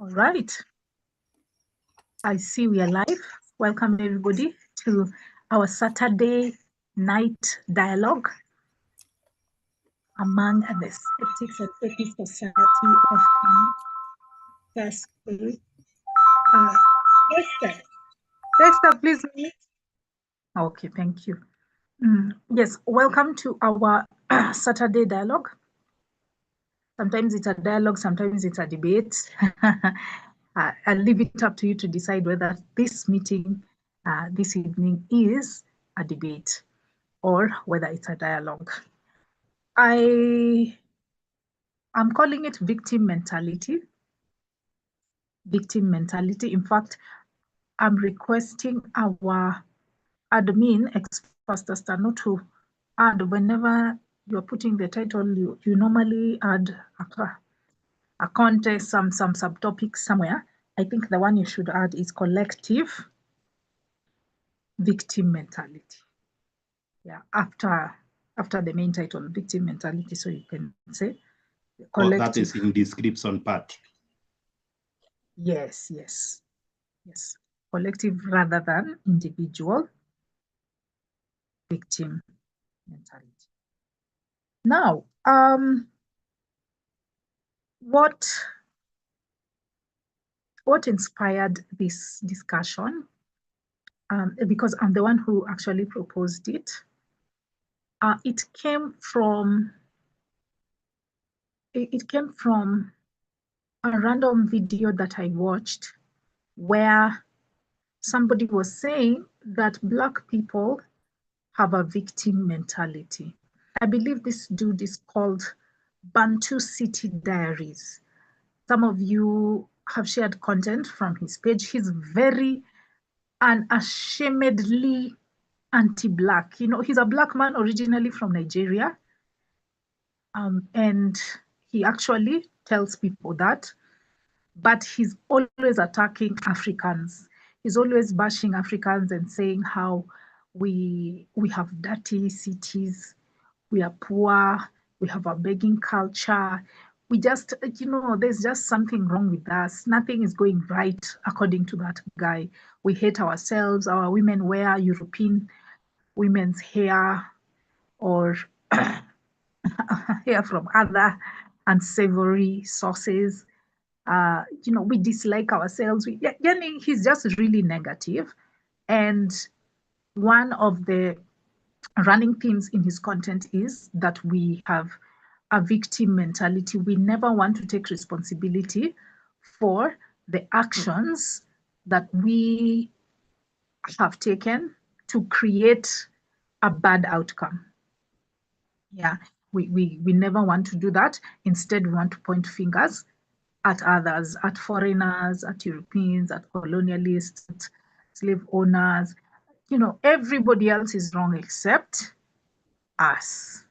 All right. I see we are live. Welcome everybody to our Saturday night dialogue among the skeptics and atheist society of SAS-K. Dexter, please. Okay, thank you. Yes, welcome to our Saturday dialogue. Sometimes it's a dialogue, sometimes it's a debate. I'll leave it up to you to decide whether this meeting this evening is a debate or whether it's a dialogue. I'm calling it victim mentality. Victim mentality. In fact, I'm requesting our admin, ex-pastor, not to add whenever you're putting the title, you normally add a context, some subtopic somewhere. I think the one you should add is collective victim mentality. Yeah, after the main title, victim mentality, so you can say collective. That is in description part. Yes. Collective rather than individual victim mentality. Now, what inspired this discussion? Because I'm the one who actually proposed it. It came from a random video that I watched where somebody was saying that Black people have a victim mentality. I believe this dude is called Bantu City Diaries. Some of you have shared content from his page. He's very unashamedly anti-Black. You know, he's a Black man originally from Nigeria. And he actually tells people that, but he's always attacking Africans. He's always bashing Africans and saying how we have dirty cities, we are poor, we have a begging culture. We just, there's just something wrong with us. Nothing is going right according to that guy. We hate ourselves. Our women wear European women's hair or hair from other unsavory sources. We dislike ourselves. He's just really negative. And one of the running themes in his content is that we have a victim mentality. We never want to take responsibility for the actions that we have taken to create a bad outcome. Yeah, we never want to do that. Instead, we want to point fingers at others, at foreigners, at Europeans, at colonialists, at slave owners. Everybody else is wrong except us.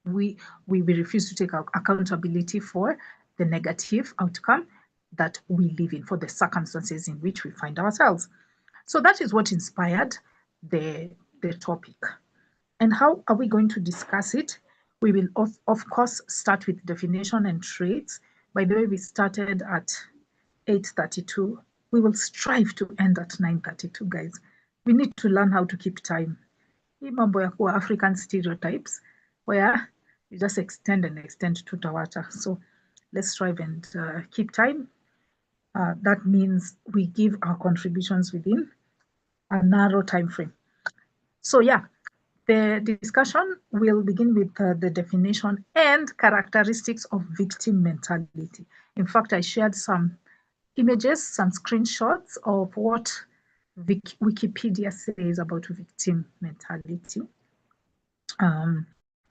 We refuse to take accountability for the negative outcome that we live in, for the circumstances in which we find ourselves. So that is what inspired the topic. And how are we going to discuss it? We will, of course, start with definition and traits. By the way, we started at 8:32. We will strive to end at 9:32, guys. We need to learn how to keep time. Hii mambo ya kuwa African stereotypes, where you just extend and extend to Tawata. So let's strive and keep time. That means we give our contributions within a narrow time frame. So yeah, the discussion will begin with the definition and characteristics of victim mentality. In fact, I shared some images, some screenshots of what Wikipedia says about victim mentality.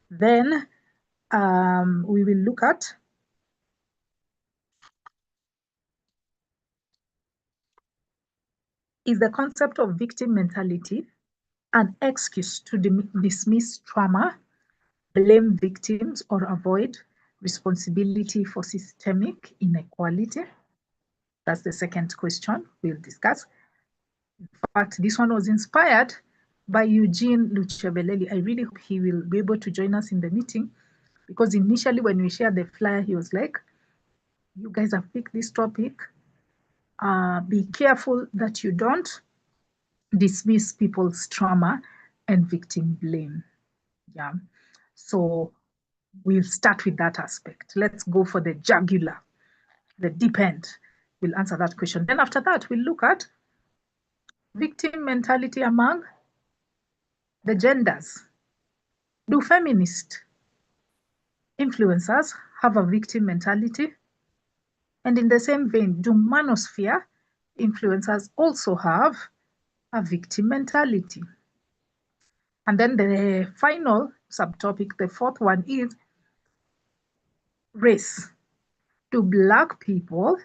Then we will look at is the concept of victim mentality an excuse to dismiss trauma, blame victims, or avoid responsibility for systemic inequality? That's the second question we'll discuss. In fact, this one was inspired by Eugene Luchebeleli. I really hope he will be able to join us in the meeting, because initially when we shared the flyer, he was like, you guys have picked this topic. Be careful that you don't dismiss people's trauma and victim blame. Yeah. So we'll start with that aspect. Let's go for the jugular, the deep end. We'll answer that question. Then after that, we'll look at victim mentality among the genders. Do feminist influencers have a victim mentality? And in the same vein, do manosphere influencers also have a victim mentality? And then the final subtopic, the fourth one, is race. Do Black people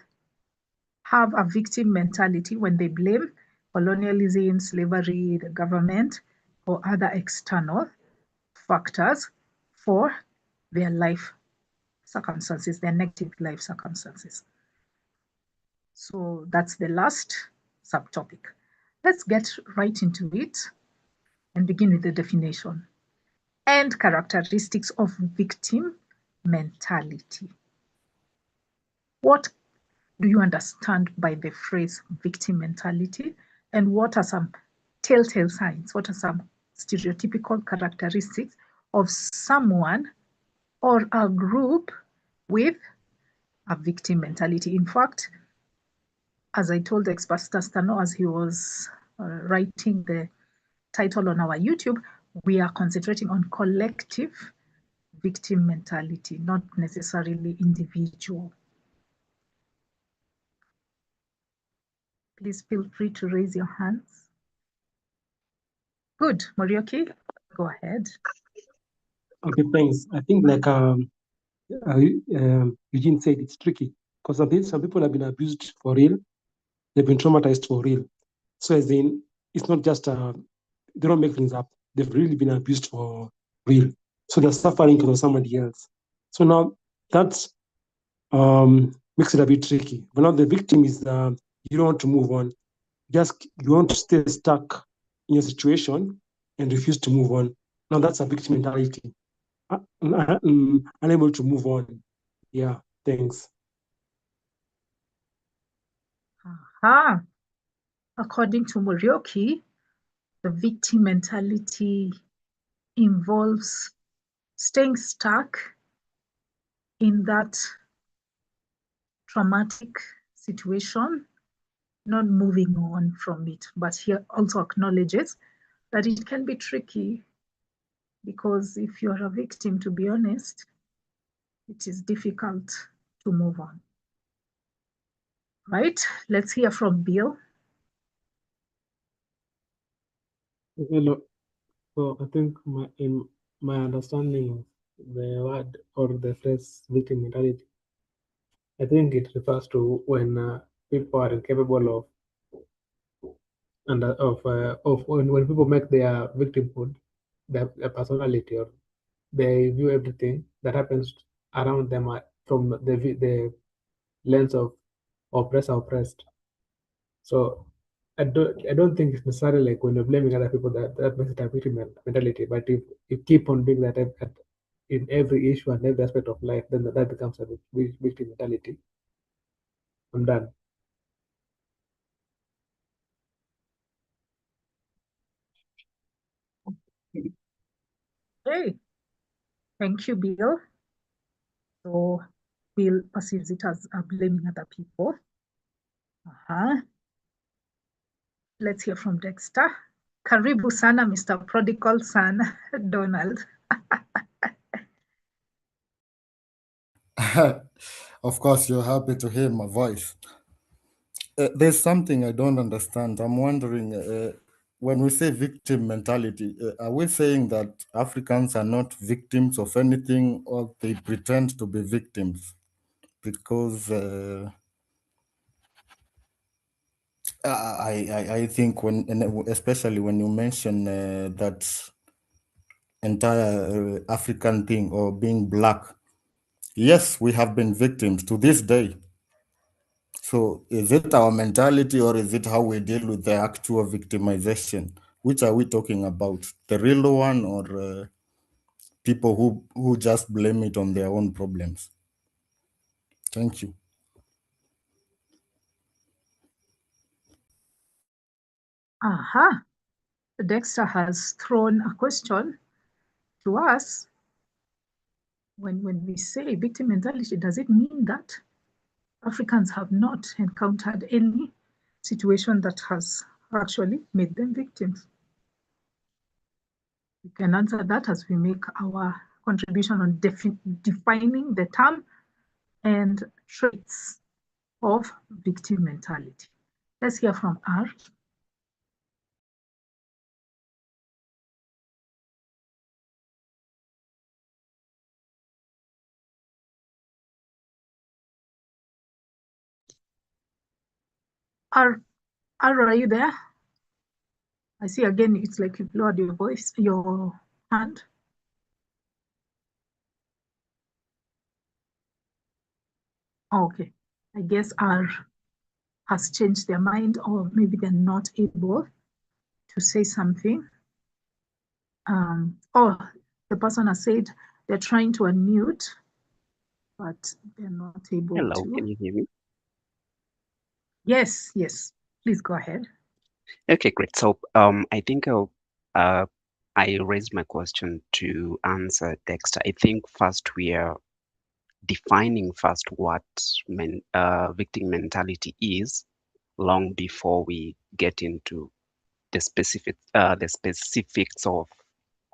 have a victim mentality when they blame colonialism, slavery, the government, or other external factors for their life circumstances, their negative life circumstances? So that's the last subtopic. Let's get right into it and begin with the definition and characteristics of victim mentality. What do you understand by the phrase victim mentality? And what are some telltale signs? What are some stereotypical characteristics of someone or a group with a victim mentality? In fact, as I told ex-Pastor Stano as he was writing the title on our YouTube, we are concentrating on collective victim mentality, not necessarily individual. Please feel free to raise your hands. Good, Morioki, go ahead. Okay, thanks. I think like Eugene said, it's tricky because some people have been abused for real. They've been traumatized for real. So as in, it's not just, they don't make things up. They've really been abused for real. So they're suffering because of somebody else. So now that makes it a bit tricky. But now the victim is, you don't want to move on. You want to stay stuck in your situation and refuse to move on. Now that's a victim mentality. Unable to move on. Yeah, thanks. Aha. According to Morioki, the victim mentality involves staying stuck in that traumatic situation, not moving on from it. But he also acknowledges that it can be tricky because if you're a victim, to be honest, it is difficult to move on. Right? Let's hear from Bill. Hello. So I think in my understanding of the word or the phrase victim mentality, I think it refers to when people are incapable of when people make their victimhood their personality, or they view everything that happens around them from the lens of oppressed. So I don't think it's necessarily like when you're blaming other people that makes it a victim mentality. But if you keep on doing that in every issue and every aspect of life, then that becomes a victim mentality. I'm done. Hey, thank you, Bill. So Bill perceives it as blaming other people. Let's hear from Dexter. Karibu sana, Mr. Prodigal Son, Donald. Of course, you're happy to hear my voice. There's something I don't understand. I'm wondering, when we say victim mentality, are we saying that Africans are not victims of anything, or they pretend to be victims? Because I think especially when you mention that entire African thing or being black, yes, we have been victims to this day. So is it our mentality, or is it how we deal with the actual victimization? Which are we talking about? The real one, or people who just blame it on their own problems? Thank you. Aha. Dexter has thrown a question to us. When we say victim mentality, does it mean that Africans have not encountered any situation that has actually made them victims? We can answer that as we make our contribution on defining the term and traits of victim mentality. Let's hear from R. R, are you there? I see again, it's like you've lowered your voice, your hand. Okay, I guess R has changed their mind, or maybe they're not able to say something. Oh, the person has said they're trying to unmute, but they're not able Hello, to. can you hear me? Yes, please go ahead. Okay, great. So I think I raised my question to answer Dexter. I think first we are defining first what victim mentality is, long before we get into the specifics of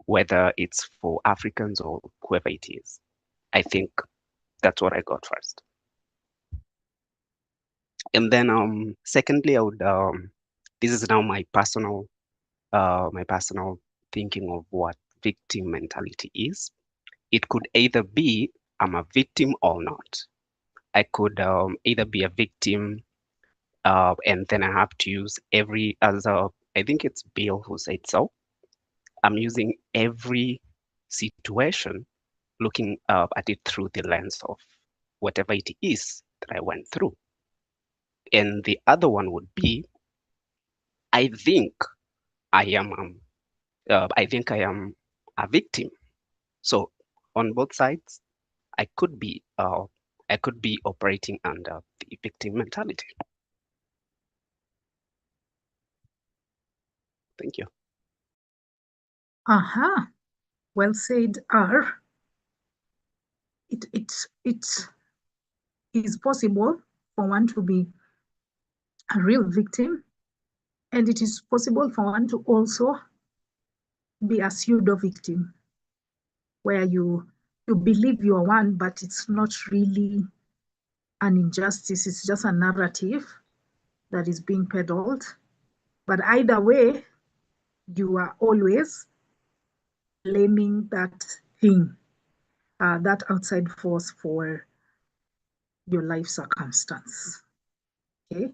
whether it's for Africans or whoever it is. I think that's what I got first. And then secondly, I would this is now my personal thinking of what victim mentality is. It could either be I'm a victim or not. I could either be a victim and then I have to use I think it's Bill who said so. I'm using every situation, looking at it through the lens of whatever it is that I went through. And the other one would be, I think I am a victim. So on both sides, I could be operating under the victim mentality. Thank you. Aha, well said, R. It is possible for one to be a real victim, and it is possible for one to also be a pseudo victim, where you believe you are one, but it's not really an injustice, it's just a narrative that is being peddled. But either way, you are always blaming that thing, that outside force for your life circumstance. Okay,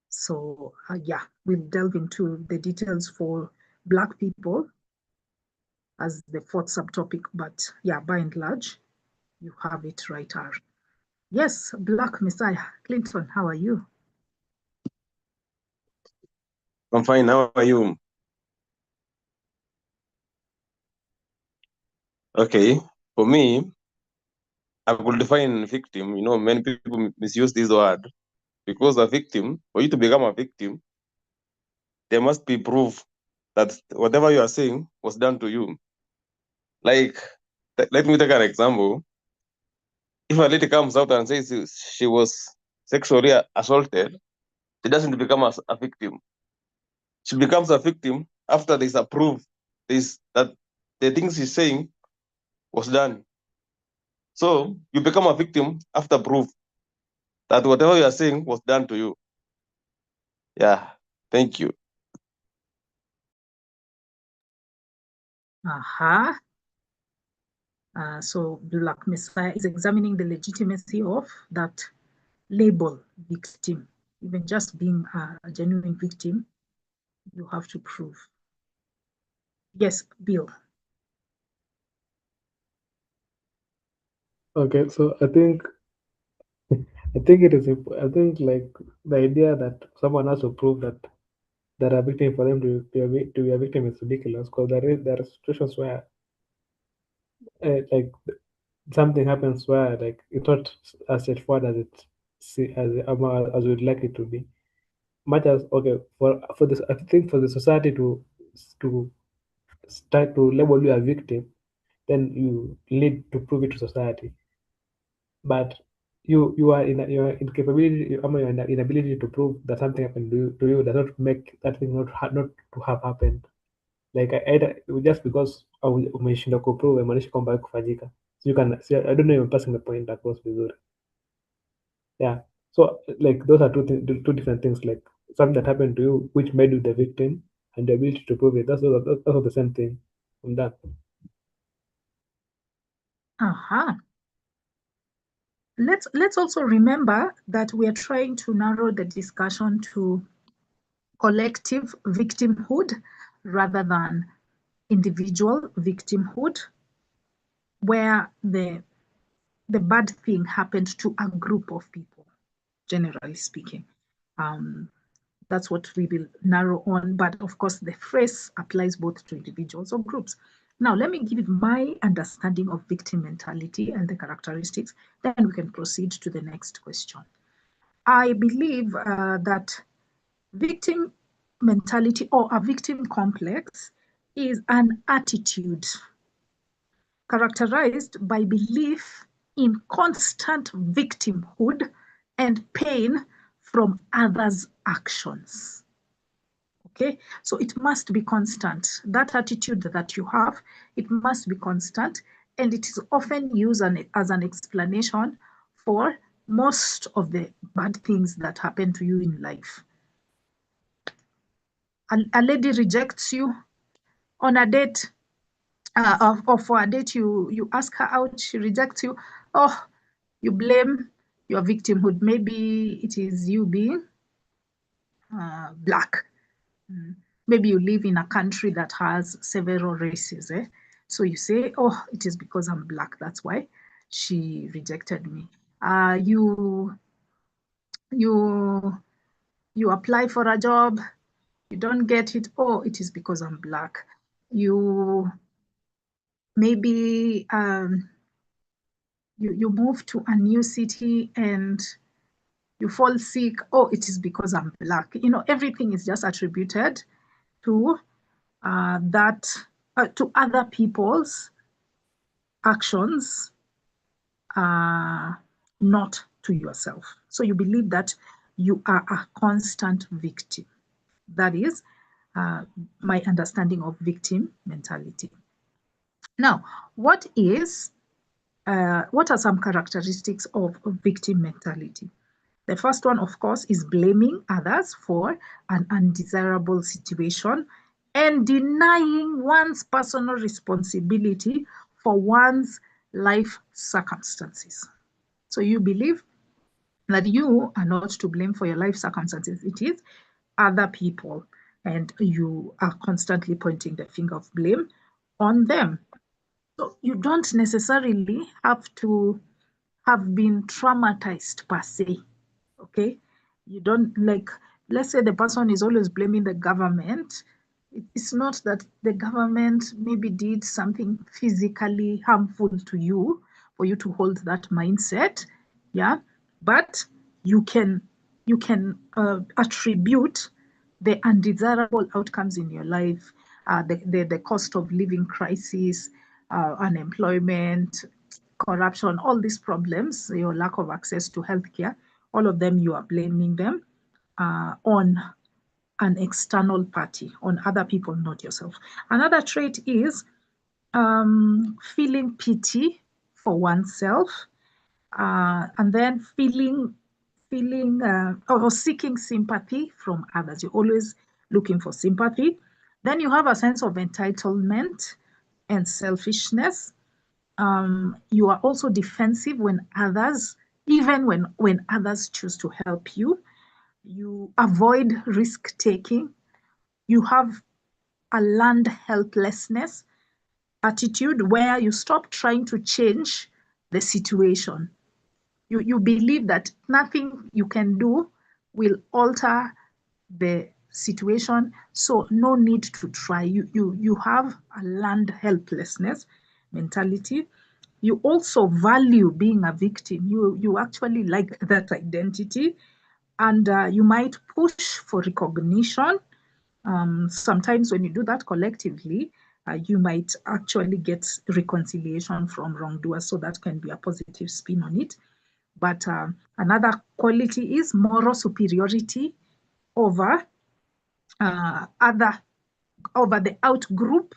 so yeah, we'll delve into the details for Black people as the fourth subtopic, but yeah, by and large, you have it right, R. Yes, Black Messiah. Clinton, how are you? I'm fine. How are you? Okay. For me, I could define victim. You know, many people misuse this word because a victim, for you to become a victim, there must be proof that whatever you are saying was done to you. Like, let me take an example. If a lady comes out and says she was sexually assaulted, she doesn't become a victim. She becomes a victim after there's a proof that the things she's saying was done. So you become a victim after proof that whatever you are saying was done to you. Yeah, thank you. Aha. So Black Messiah is examining the legitimacy of that label victim. Even just being a genuine victim, you have to prove. Yes, Bill. Okay, so I think like the idea that someone has to prove that they're a victim for them to be a victim is ridiculous, because there are situations where like something happens where like it's not as straightforward as we'd like it to be. much as okay for this, I think for the society to start to label you a victim, then you need to prove it to society. But you are in your incapability, your inability to prove that something happened to you does not make that thing not to have happened. Like either just because umeshindwa kuprove imaanisha kwamba kufanyika. So you can see, I don't know if I'm passing the point across vizuri. Yeah. So like those are two different things. Like something that happened to you, which made you the victim, and the ability to prove it. That's not the same thing. I'm done. Uh-huh. Let's also remember that we are trying to narrow the discussion to collective victimhood rather than individual victimhood, where the bad thing happened to a group of people, generally speaking. That's what we will narrow on. But of course, the phrase applies both to individuals or groups. Now, let me give my understanding of victim mentality and the characteristics, then we can proceed to the next question. I believe that victim mentality or a victim complex is an attitude characterized by belief in constant victimhood and pain from others' actions. Okay, so it must be constant. That attitude that you have, it must be constant, and it is often used as an explanation for most of the bad things that happen to you in life. A lady rejects you on a date, or for a date, you ask her out, she rejects you. Oh, you blame your victimhood. Maybe it is you being black. Maybe you live in a country that has several races. So you say, oh, it is because I'm black. That's why she rejected me. You apply for a job, you don't get it. Oh, it is because I'm black. You maybe you move to a new city and you fall sick. Oh, it is because I'm black. Everything is just attributed to to other people's actions, not to yourself. So you believe that you are a constant victim. That is my understanding of victim mentality. Now, what are some characteristics of victim mentality? The first one, of course, is blaming others for an undesirable situation and denying one's personal responsibility for one's life circumstances. So you believe that you are not to blame for your life circumstances. It is other people, and you are constantly pointing the finger of blame on them. So you don't necessarily have to have been traumatized per se. Okay, you don't, like, let's say the person is always blaming the government. It's not that the government maybe did something physically harmful to you for you to hold that mindset. Yeah, but you can attribute the undesirable outcomes in your life, the cost of living crisis, unemployment, corruption, all these problems, your lack of access to healthcare, all of them, you are blaming them on an external party, on other people, not yourself. Another trait is feeling pity for oneself, and then feeling or seeking sympathy from others. You're always looking for sympathy. Then you have a sense of entitlement and selfishness. You are also defensive when others, even when others choose to help you. You avoid risk taking. You have a learned helplessness attitude where you stop trying to change the situation. You believe that nothing you can do will alter the situation, so no need to try. You have a learned helplessness mentality. You also value being a victim. You actually like that identity. And you might push for recognition. Sometimes when you do that collectively, you might actually get reconciliation from wrongdoers, so that can be a positive spin on it. But another quality is moral superiority over over the out group.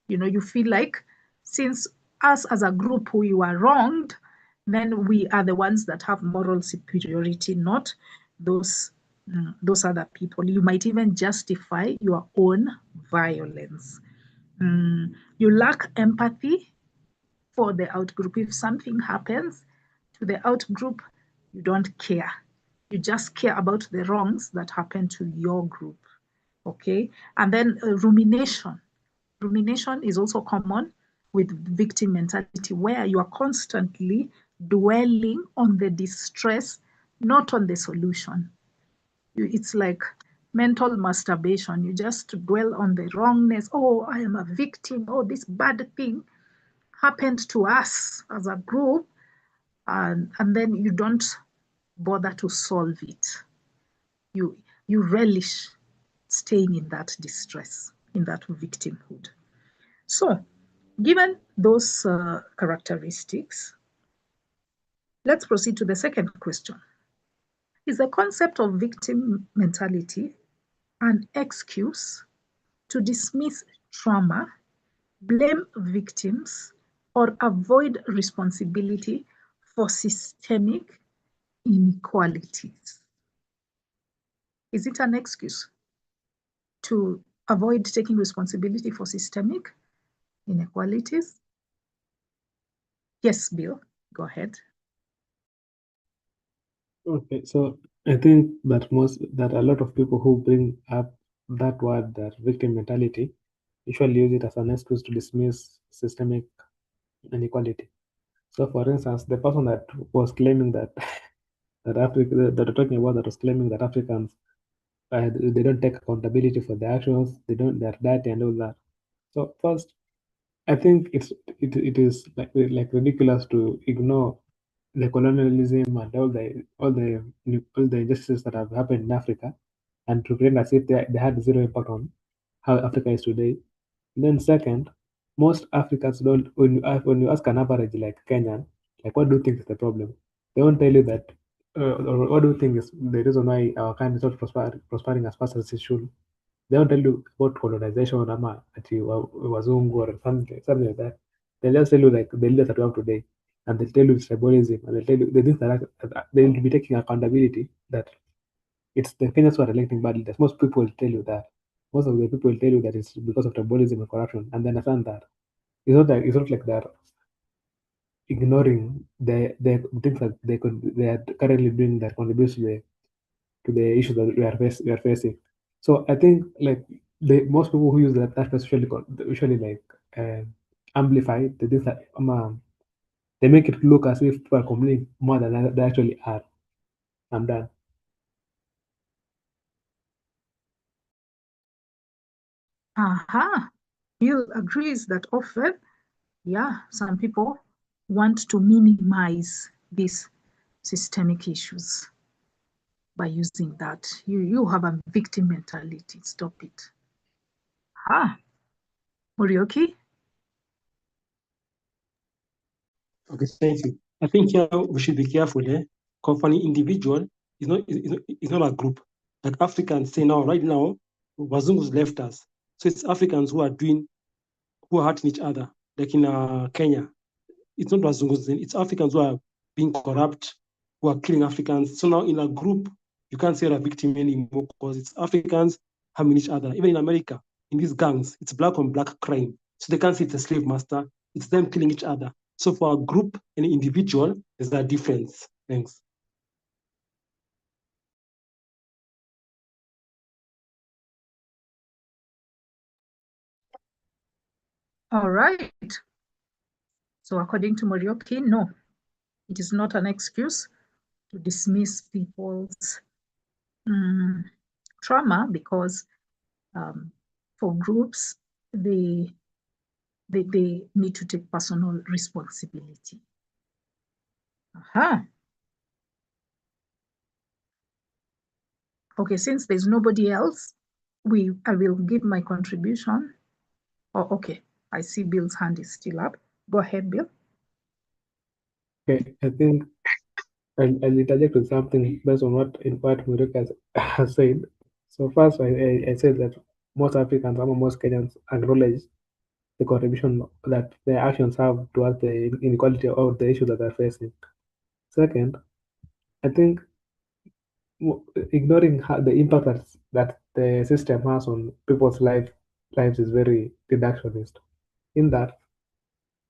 You know, you feel like since us as a group we were wronged, then we are the ones that have moral superiority, not those other people. You might even justify your own violence. You lack empathy for the out group. If something happens to the out group, you don't care. You just care about the wrongs that happen to your group. Okay. And then rumination. Rumination is also common with victim mentality, where you are constantly dwelling on the distress, not on the solution. It's like mental masturbation. You just dwell on the wrongness. Oh, I am a victim. Oh, this bad thing happened to us as a group. And then you don't bother to solve it. You relish staying in that distress, in that victimhood. So, given those characteristics, let's proceed to the second question. Is the concept of victim mentality an excuse to dismiss trauma, blame victims, or avoid responsibility for systemic inequalities? Is it an excuse to avoid taking responsibility for systemic inequalities? Yes, Bill, go ahead. Okay, so I think that a lot of people who bring up that word, that victim mentality, usually use it as an excuse to dismiss systemic inequality. So, for instance, the person that was claiming that that that are talking about, that was claiming that Africans they don't take accountability for their actions, they're dirty and all that. So first, I think it is like ridiculous to ignore the colonialism and all the injustices that have happened in Africa, and to pretend as if they had zero impact on how Africa is today. And then second, most Africans don't, when you ask an average like Kenyan, like what do you think is the problem? They won't tell you that, or what do you think is the reason why our country is not prospering as fast as it should? They don't tell you about colonization or wazungu or something like that. They'll just tell you like the leaders that we have today, and they'll tell you tribalism, and they'll tell you the things that they will be taking accountability that it's the Kenyans who are electing bad leaders. Most people will tell you that. Most of the people will tell you that it's because of tribalism and corruption, and they understand that. It's not like they're ignoring the things that they are currently doing that contributes to the issues that we are facing. So I think like the most people who use that usually like amplify the things that they make it look as if people are complaining more than they actually are. I'm done. Bill agrees that often, yeah, some people want to minimize these systemic issues by using that. You have a victim mentality. Stop it. Morioki? Okay, thank you. I think here we should be careful. Because for an individual, it's not a group. Like Africans say now, right now, Wazungus left us. So it's Africans who are hurting each other. Like in Kenya, it's not Wazungus, it's Africans who are being corrupt, who are killing Africans. So now in a group, you can't say they're a victim anymore because it's Africans harming each other. Even in America, in these gangs, it's black on black crime. So they can't say it's a slave master, it's them killing each other. So for a group and an individual, there's that difference. Thanks. All right. So according to Morioki, no, it is not an excuse to dismiss people's trauma, because for groups, they need to take personal responsibility. Okay, since there's nobody else, I will give my contribution. Oh, okay. I see Bill's hand is still up. Go ahead, Bill. Okay, I think I'll interject with something based on what Muruk has said. So first, I said that most Africans, most Kenyans acknowledge the contribution that their actions have towards the inequality or the issue that they're facing. Second, I think ignoring the impact that the system has on people's lives is very reductionist. In that,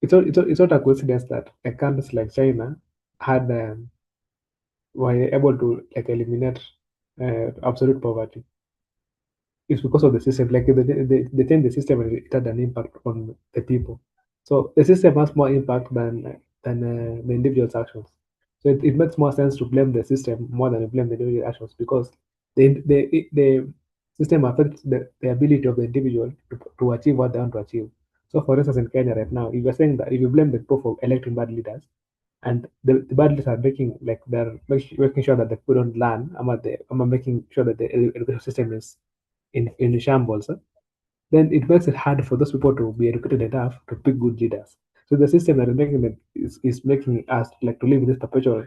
it's not a coincidence that countries like China had were able to like eliminate absolute poverty. It's because of the system. Like they change the system and it had an impact on the people. So the system has more impact than the individual's actions. So it makes more sense to blame the system more than to blame the individual actions because the system affects the ability of the individual to achieve what they want to achieve. So for instance, in Kenya right now, if you're saying that if you blame the people for electing bad leaders, and the bad leaders are making sure that the people don't learn, I'm making sure that the education system is in shambles, then it makes it hard for those people to be educated enough to pick good leaders. So the system that is making it is making us like to live in this perpetual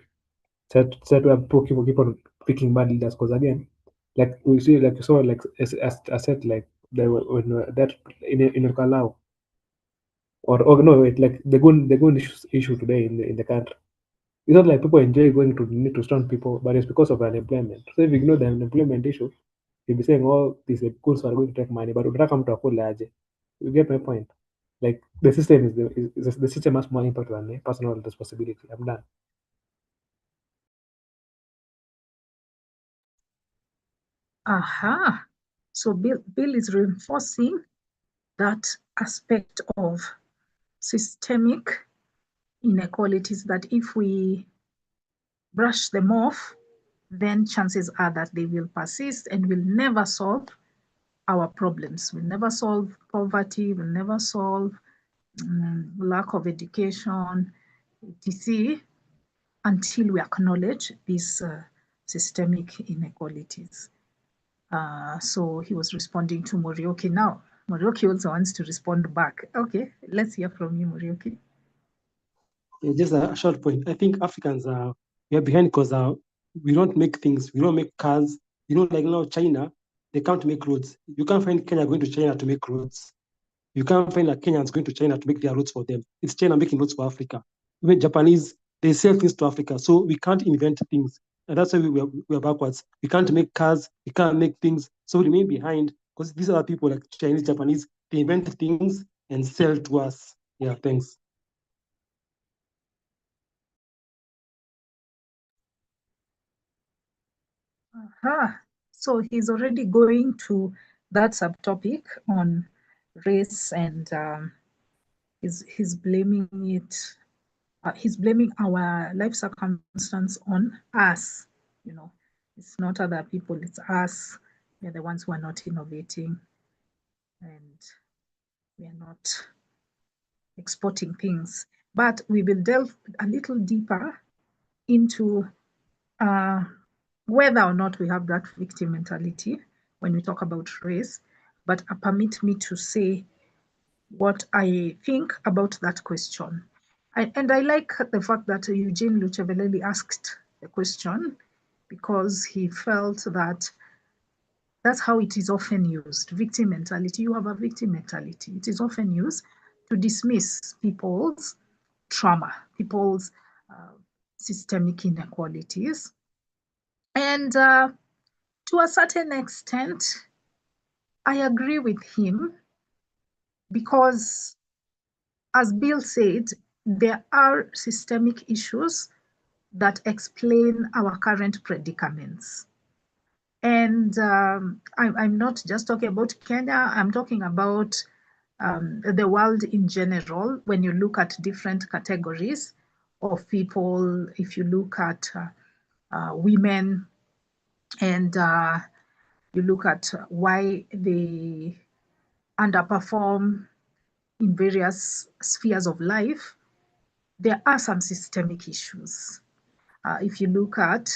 set where people keep on picking bad leaders because again, like we see, like you saw, like as I said, like there were when that in Kalau or no wait, like the gun issue today in the country. It's not like people enjoy going to need to stone people, but it's because of unemployment. So if you ignore the unemployment issue, you'll be saying, oh, these schools are going to take money, but would come to a full large. You get my point? Like the system the system has more impact than the personal responsibility. I'm done. Aha. So Bill is reinforcing that aspect of systemic inequalities that if we brush them off, then chances are that they will persist and will never solve our problems. Will never solve poverty, will never solve lack of education, etc., until we acknowledge these systemic inequalities. So he was responding to Morioki. Now, Morioki also wants to respond back. Okay, let's hear from you, Morioki. Yeah, just a short point. I think Africans are we are behind because we don't make things. We don't make cars. Like now China, they can't make roads. You can't find Kenya going to China to make roads. You can't find like Kenyans going to China to make their roads for them. It's China making roads for Africa. Even Japanese, they sell things to Africa. So we can't invent things. And that's why we're backwards. We can't make cars. We can't make things. So we remain behind because these are people like Chinese, Japanese, they invent things and sell to us. Yeah, thanks. So he's already going to that subtopic on race and he's blaming it. He's blaming our life circumstance on us. It's not other people, it's us. We're the ones who are not innovating and we are not exporting things. But we will delve a little deeper into whether or not we have that victim mentality when we talk about race. But permit me to say what I think about that question. And I like the fact that Eugene Lucheveleli asked the question because he felt that that's how it is often used. Victim mentality, you have a victim mentality. It is often used to dismiss people's trauma, people's systemic inequalities. And to a certain extent, I agree with him because, as Bill said, there are systemic issues that explain our current predicaments. And I'm not just talking about Kenya, I'm talking about the world in general. When you look at different categories of people, if you look at women and you look at why they underperform in various spheres of life, there are some systemic issues. If you look at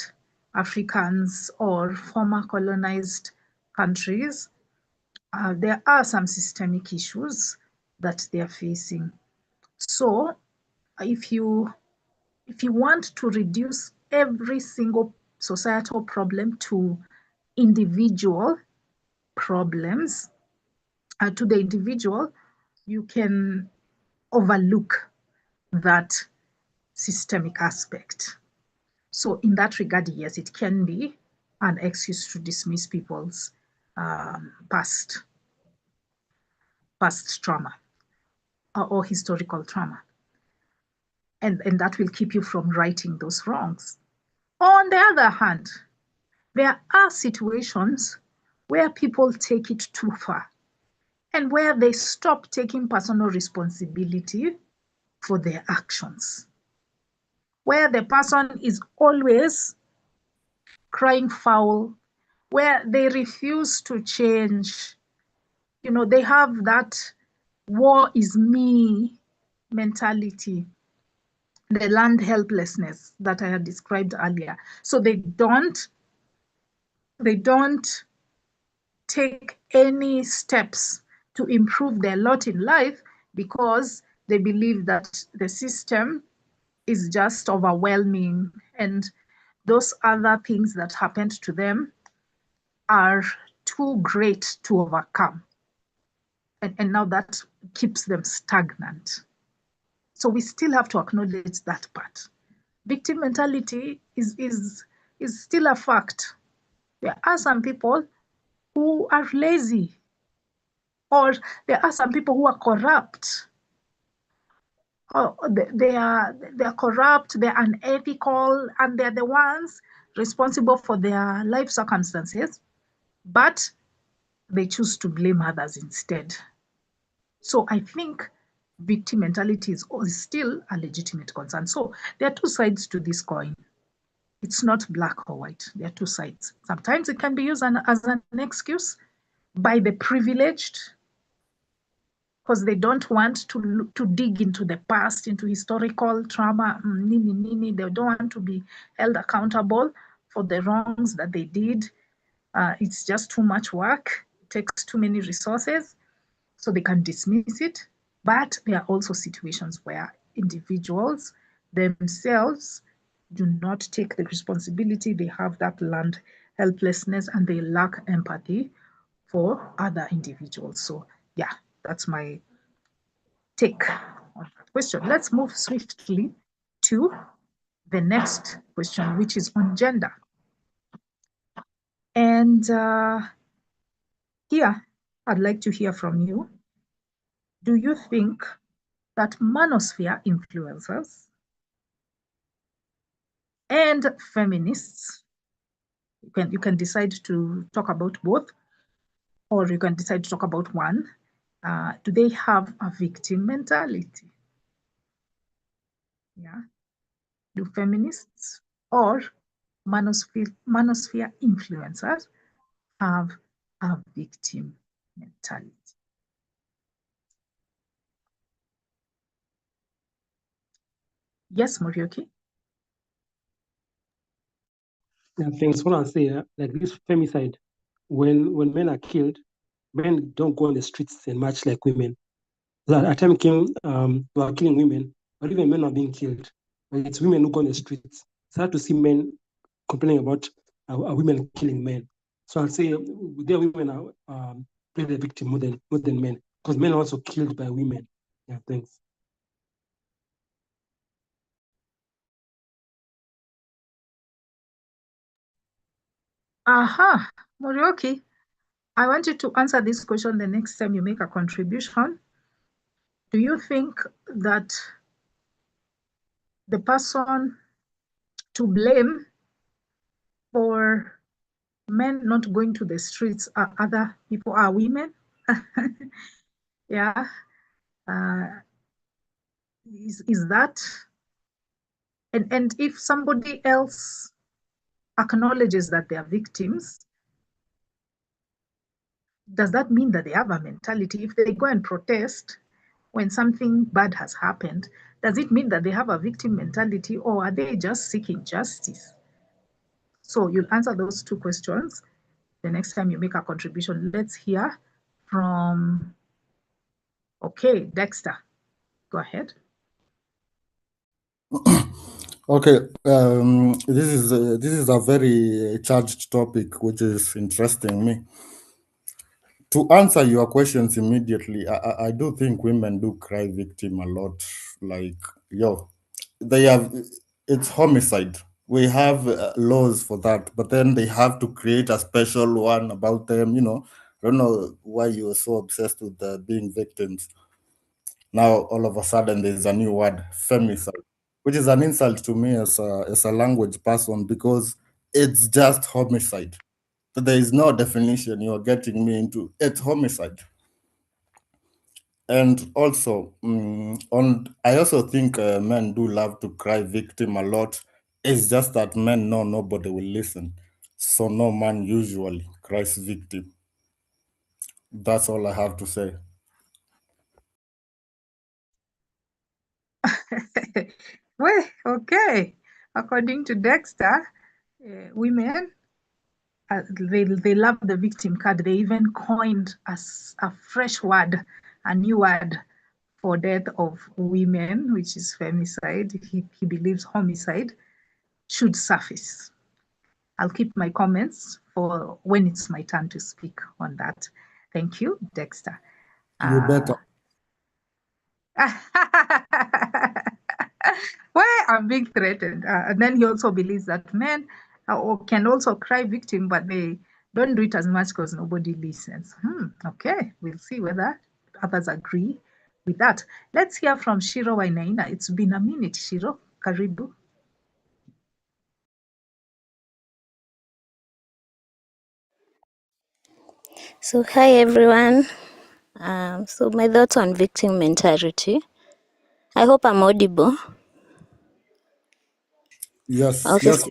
Africans or former colonized countries, there are some systemic issues that they are facing. So if you want to reduce every single societal problem to individual problems, to the individual, you can overlook that systemic aspect. So in that regard, yes, it can be an excuse to dismiss people's past trauma or historical trauma. And that will keep you from righting those wrongs. On the other hand, there are situations where people take it too far and where they stop taking personal responsibility for their actions, where the person is always crying foul, where they refuse to change. You know, they have that war is me mentality, the learned helplessness that I had described earlier. So they don't take any steps to improve their lot in life because they believe that the system is just overwhelming and those other things that happened to them are too great to overcome. And now that keeps them stagnant. So we still have to acknowledge that part. Victim mentality is still a fact. There are some people who are lazy, or there are some people who are corrupt. They are corrupt, they're unethical, and they're the ones responsible for their life circumstances, but they choose to blame others instead. So I think victim mentality is still a legitimate concern. So there are two sides to this coin. It's not black or white. There are two sides. Sometimes it can be used as an excuse by the privileged because they don't want to dig into the past, into historical trauma, They don't want to be held accountable for the wrongs that they did. It's just too much work. It takes too many resources, so they can dismiss it. But there are also situations where individuals themselves do not take the responsibility. They have that learned helplessness and they lack empathy for other individuals. So yeah, that's my take on that question. Let's move swiftly to the next question, which is on gender. And here, I'd like to hear from you. Do you think that manosphere influencers and feminists, you can decide to talk about both, or you can decide to talk about one, do they have a victim mentality? Yeah. Do feminists or manosphere influencers have a victim mentality? Yes, Morioki? Yeah, thanks. What I'll say, like this femicide, when men are killed, men don't go on the streets and march like women. That a time came, we are killing women, but even men are being killed. But it's women who go on the streets. It's hard to see men complaining about women killing men. So I'll say their women are play the victim more than men, because men are also killed by women. Yeah, thanks. Aha, Morioki, I want you to answer this question the next time you make a contribution. Do you think that the person to blame for men not going to the streets are other people, are women? Yeah. Is that, and if somebody else acknowledges that they are victims, does that mean that they have a mentality? If they go and protest when something bad has happened, does it mean that they have a victim mentality, or are they just seeking justice? So you'll answer those two questions the next time you make a contribution. Let's hear from, okay, Dexter, go ahead. Okay, this is a very charged topic, which is interesting me. To answer your questions immediately, I do think women do cry victim a lot. Like, they have, it's homicide. We have laws for that, but then they have to create a special one about them. I don't know why you are so obsessed with being victims. Now all of a sudden there's a new word, femicide, which is an insult to me as a language person, because it's just homicide. So there is no definition you're getting me into. It's homicide. And also, I also think men do love to cry victim a lot. It's just that men know nobody will listen. So no man usually cries victim. That's all I have to say. Well, okay. According to Dexter, women, they love the victim card. They even coined a fresh word, a new word for death of women, which is femicide. He believes homicide should surface. I'll keep my comments for when it's my turn to speak on that. Thank you, Dexter. You better. Well, I'm being threatened. And then he also believes that men can also cry victim, but they don't do it as much because nobody listens. Okay, we'll see whether others agree with that. Let's hear from Shiro Wainaina. It's been a minute, Shiro. Karibu. So hi everyone. So my thoughts on victim mentality. I hope I'm audible. Yes, Okay. yes.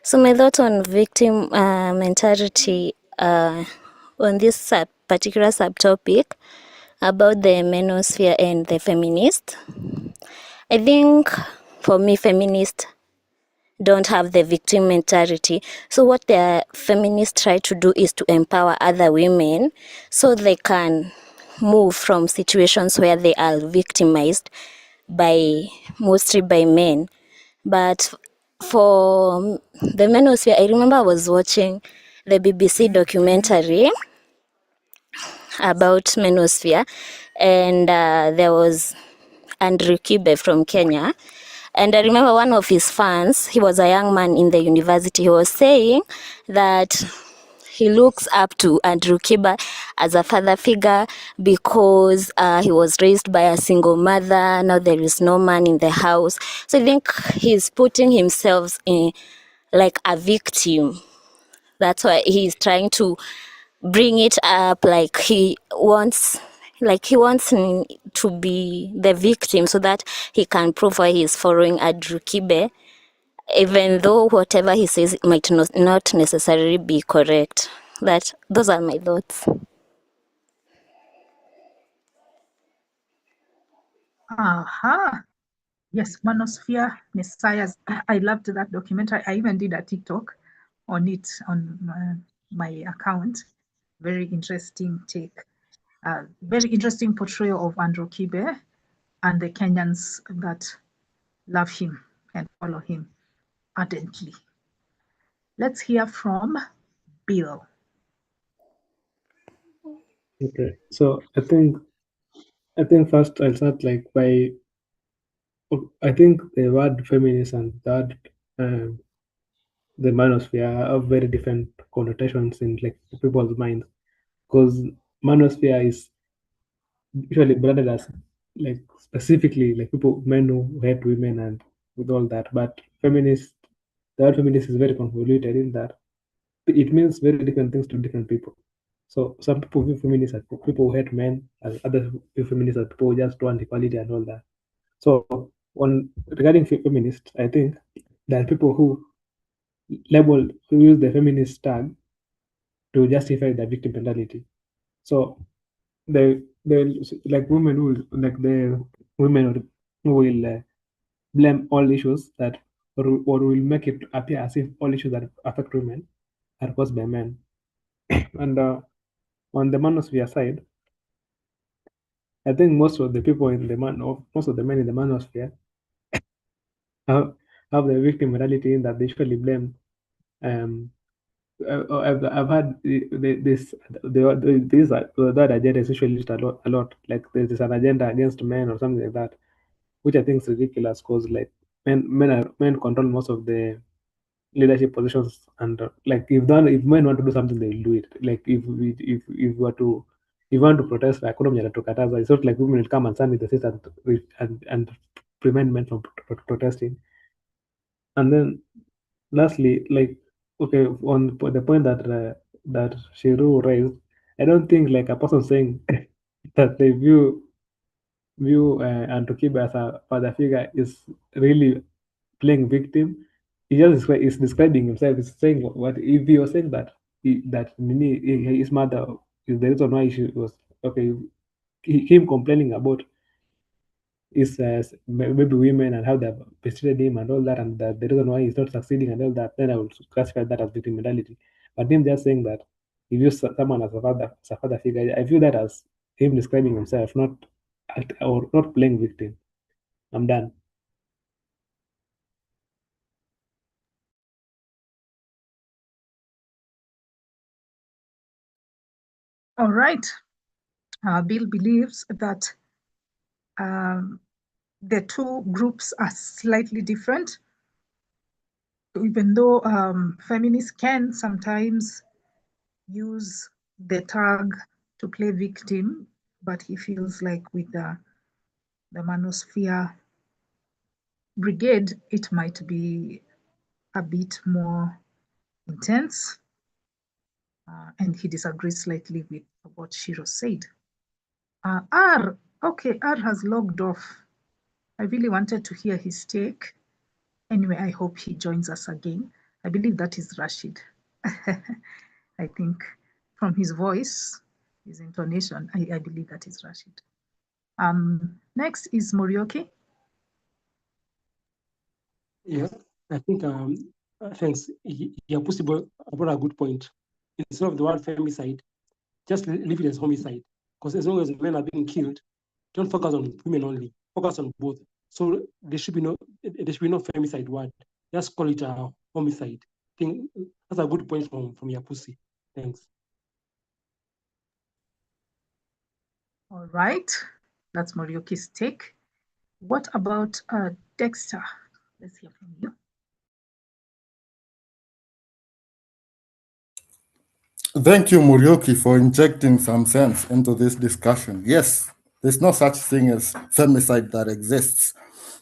So my thoughts on victim mentality on this particular subtopic about the manosphere and the feminist. I think for me, feminists don't have the victim mentality. So what the feminists try to do is to empower other women so they can move from situations where they are victimized mostly by men. But for the manosphere, I remember I was watching the BBC documentary about manosphere, and there was Andrew Kibe from Kenya. And I remember one of his fans, he was a young man in the university, he was saying that he looks up to Andrew Kiba as a father figure because he was raised by a single mother. Now there is no man in the house. So I think he's putting himself in like a victim. That's why he's trying to bring it up, like he wants to be the victim so that he can prove why he's following Andrew Kibe, even though whatever he says might not necessarily be correct. Those are my thoughts. Yes, Manosphere Messiahs. I loved that documentary. I even did a TikTok on it on my account. Very interesting take. Very interesting portrayal of Andrew Kibe and the Kenyans that love him and follow him ardently. Let's hear from Bill. Okay, so I think first I'll start like by, I think the word feminist and the manosphere have very different connotations in like people's minds, because manosphere is usually branded as like specifically like men who hate women and with all that, but feminist, the word feminist is very convoluted in that it means very different things to different people. So some people view feminists as people who hate men, and others view feminists as people who just want equality and all that. So on regarding feminists, I think there are people who use the feminist tag to justify the victim mentality. So they like women who will blame all issues that or will make it appear as if all issues that affect women are caused by men. And on the manosphere side, I think most of the people in the most of the men in the manosphere have the victim mentality in that they usually blame. I've had that agenda is usually used a lot. Like there's an agenda against men or something like that, which I think is ridiculous because like men control most of the leadership positions, and like if men want to do something, they'll do it. Like if you want to protest economy to Qatar, it's not like women will come and stand with the system and prevent men from protesting. And then lastly, like okay, on the point that Shiru raised, I don't think like a person saying that they view Antokiba as a father figure is really playing victim. He just is describing himself. He's saying what if he was saying that his mother is the reason why she was okay. Him complaining about is maybe women and how they have mistreated him and all that, and the reason why he's not succeeding and all that, then I would classify that as victim mentality. But him just saying that he views someone as a father figure, I view that as him describing himself, not or not playing victim. I'm done. All right. Bill believes that the two groups are slightly different, even though feminists can sometimes use the tag to play victim, but he feels like with the manosphere brigade, it might be a bit more intense. And he disagrees slightly with what Shiro said. R has logged off. I really wanted to hear his take. Anyway, I hope he joins us again. I believe that is Rashid. I think from his voice, his intonation, I believe that is Rashid. Next is Morioki. Yeah, I think thanks. Yeah, possible about a good point. Instead of the word femicide, just leave it as homicide. Because as long as men are being killed, don't focus on women only. Focus on both. So there should be no femicide word. Just call it a homicide. I think that's a good point from Yapusi. Thanks. All right, that's Morioki's take. What about Dexter? Let's hear from you. Thank you, Murioki, for injecting some sense into this discussion. Yes, there's no such thing as femicide that exists.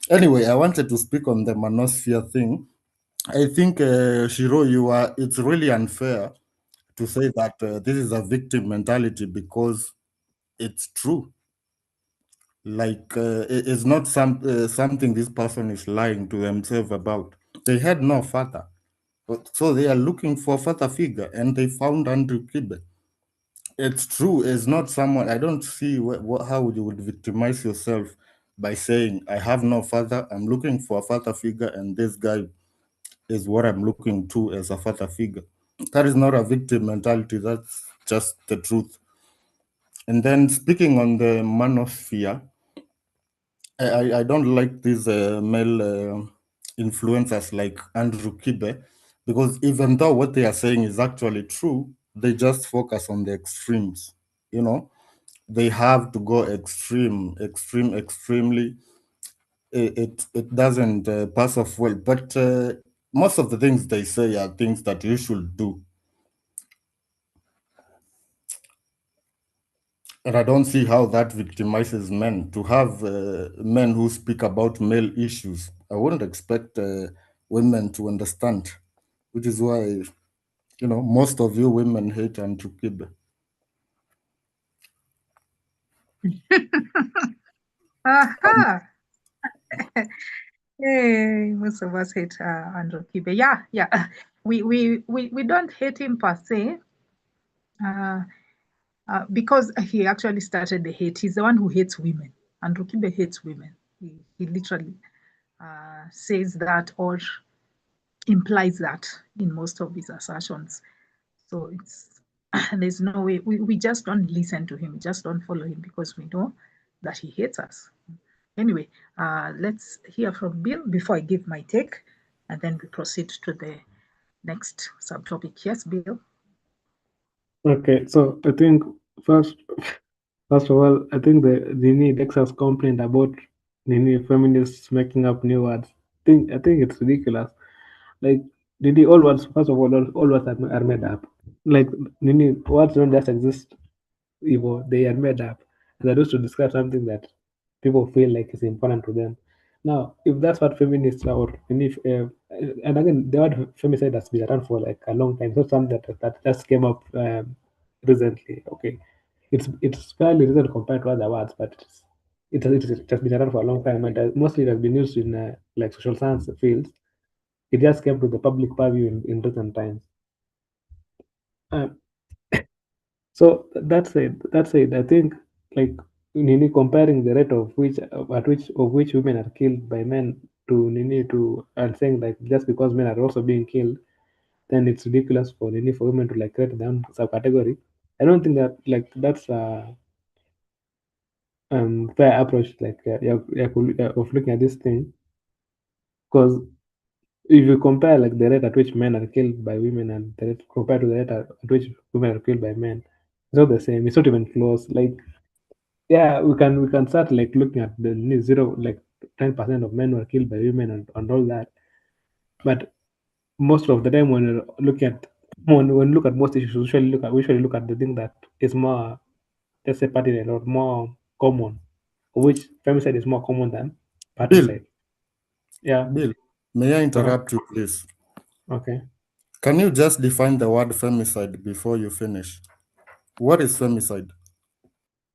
Anyway, I wanted to speak on the manosphere thing. I think, Shiro, it's really unfair to say that this is a victim mentality because it's true. Like, it's not something this person is lying to themselves about. They had no father. So they are looking for a father figure and they found Andrew Kibe. It's true. It's not someone. I don't see how you would victimize yourself by saying, I have no father. I'm looking for a father figure, and this guy is what I'm looking to as a father figure. That is not a victim mentality. That's just the truth. And then speaking on the manosphere, I don't like these male influencers like Andrew Kibe, because even though what they are saying is actually true, they just focus on the extremes. You know, they have to go extremely. It doesn't pass off well. But most of the things they say are things that you should do. And I don't see how that victimizes men. To have men who speak about male issues, I wouldn't expect women to understand, which is why, most of you women hate Andrew Kibe. Aha! Hey, most of us hate Andrew Kibe. Yeah. We don't hate him per se, because he actually started the hate. He's the one who hates women. Andrew Kibe hates women. He literally says that or implies that in most of his assertions. So it's there's no way we just don't listen to him, we just don't follow him because we know that he hates us. Anyway, let's hear from Bill before I give my take, and then we proceed to the next subtopic. Yes, Bill. Okay, so I think first of all, I think the Dexter's complaint about the feminists making up new words. I think it's ridiculous. Like the all words, first of all words are made up. Like words don't just exist, they are made up. And they're used to describe something that people feel like is important to them. Now, if that's what feminists are, or if, and again, the word femicide has been around for like a long time. It's not something that just came up recently. Okay, it's fairly recent compared to other words, but it has been around for a long time, and mostly it has been used in like social science fields. It just came to the public purview in recent times. Um, So that's it. That's it. I think like Nini comparing the rate of which at which women are killed by men to Nini to and saying like just because men are also being killed, then it's ridiculous for Nini for women to like create their own subcategory. I don't think that like that's a fair approach like of looking at this thing, because if you compare like the rate at which men are killed by women and the rate compared to the rate at which women are killed by men, it's not the same. It's not even close. Like yeah, we can start like looking at the zero, like 10% of men were killed by women and all that. But most of the time when you look at when you look at most issues, we usually look at the thing that is more, let's say, pertinent or more common, which femicide is more common than Bill, particide. Yeah. Bill, may I Uh-huh. interrupt you, please? Okay. Can you just define the word femicide before you finish? What is femicide?